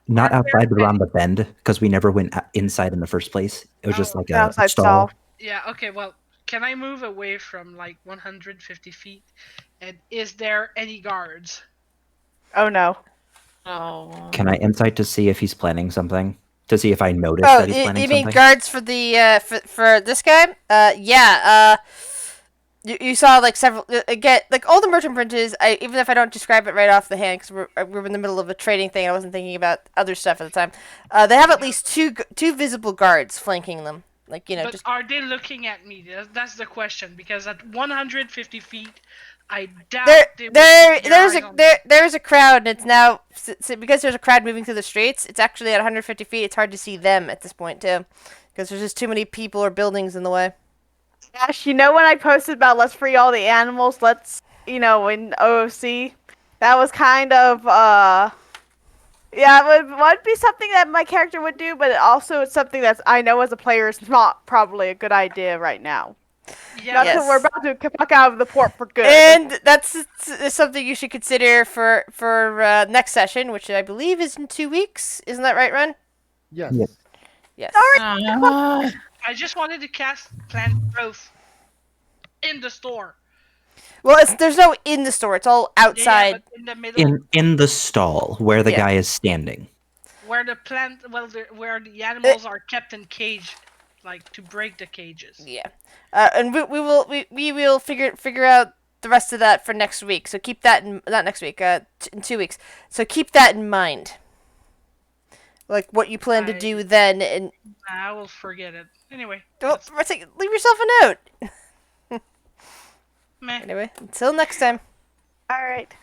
Not Are outside, but there around the bend, because we never went inside in the first place. It was just Oh, like a Outside stall. Yeah, okay, well, can I move away from like 150 feet? And is there any guards? Oh no. Oh. Can I insight to see if he's planning something? To see if I notice Oh, that he's planning you mean something? guards for the for this guy? Yeah. You saw like several again, like all the merchant princes. Even if I don't describe it right off the hand, because we're in the middle of a trading thing, I wasn't thinking about other stuff at the time. They have at least two visible guards flanking them. Like But just are they looking at me? That's the question. Because at 150 feet, I doubt they will keep their eyes on me. there's a crowd, and it's now because there's a crowd moving through the streets. It's actually at 150 feet. It's hard to see them at this point too, because there's just too many people or buildings in the way. Ash, you know when I posted about let's free all the animals, in OOC, that was kind of, yeah, it would be something that my character would do, but also it's something that I know as a player is not probably a good idea right now. Yeah, Not Yes. till we're about to fuck out of the port for good. And that's something you should consider for next session, which I believe is in 2 weeks. Isn't that right, Ren? Yes. Yep. Yes. I just wanted to cast plant growth in the store. Well, there's no in the store. It's all Yeah, outside. but in the middle, In the stall where the Yeah. guy is standing. where the where the animals are kept in cage, like to break the cages. Yeah. And we will figure out the rest of that for next week. So keep that not next week. In 2 weeks. So keep that in mind. Like what you plan to do then, and I will forget it. Anyway, leave yourself a note. meh. Anyway, until next time. Alright.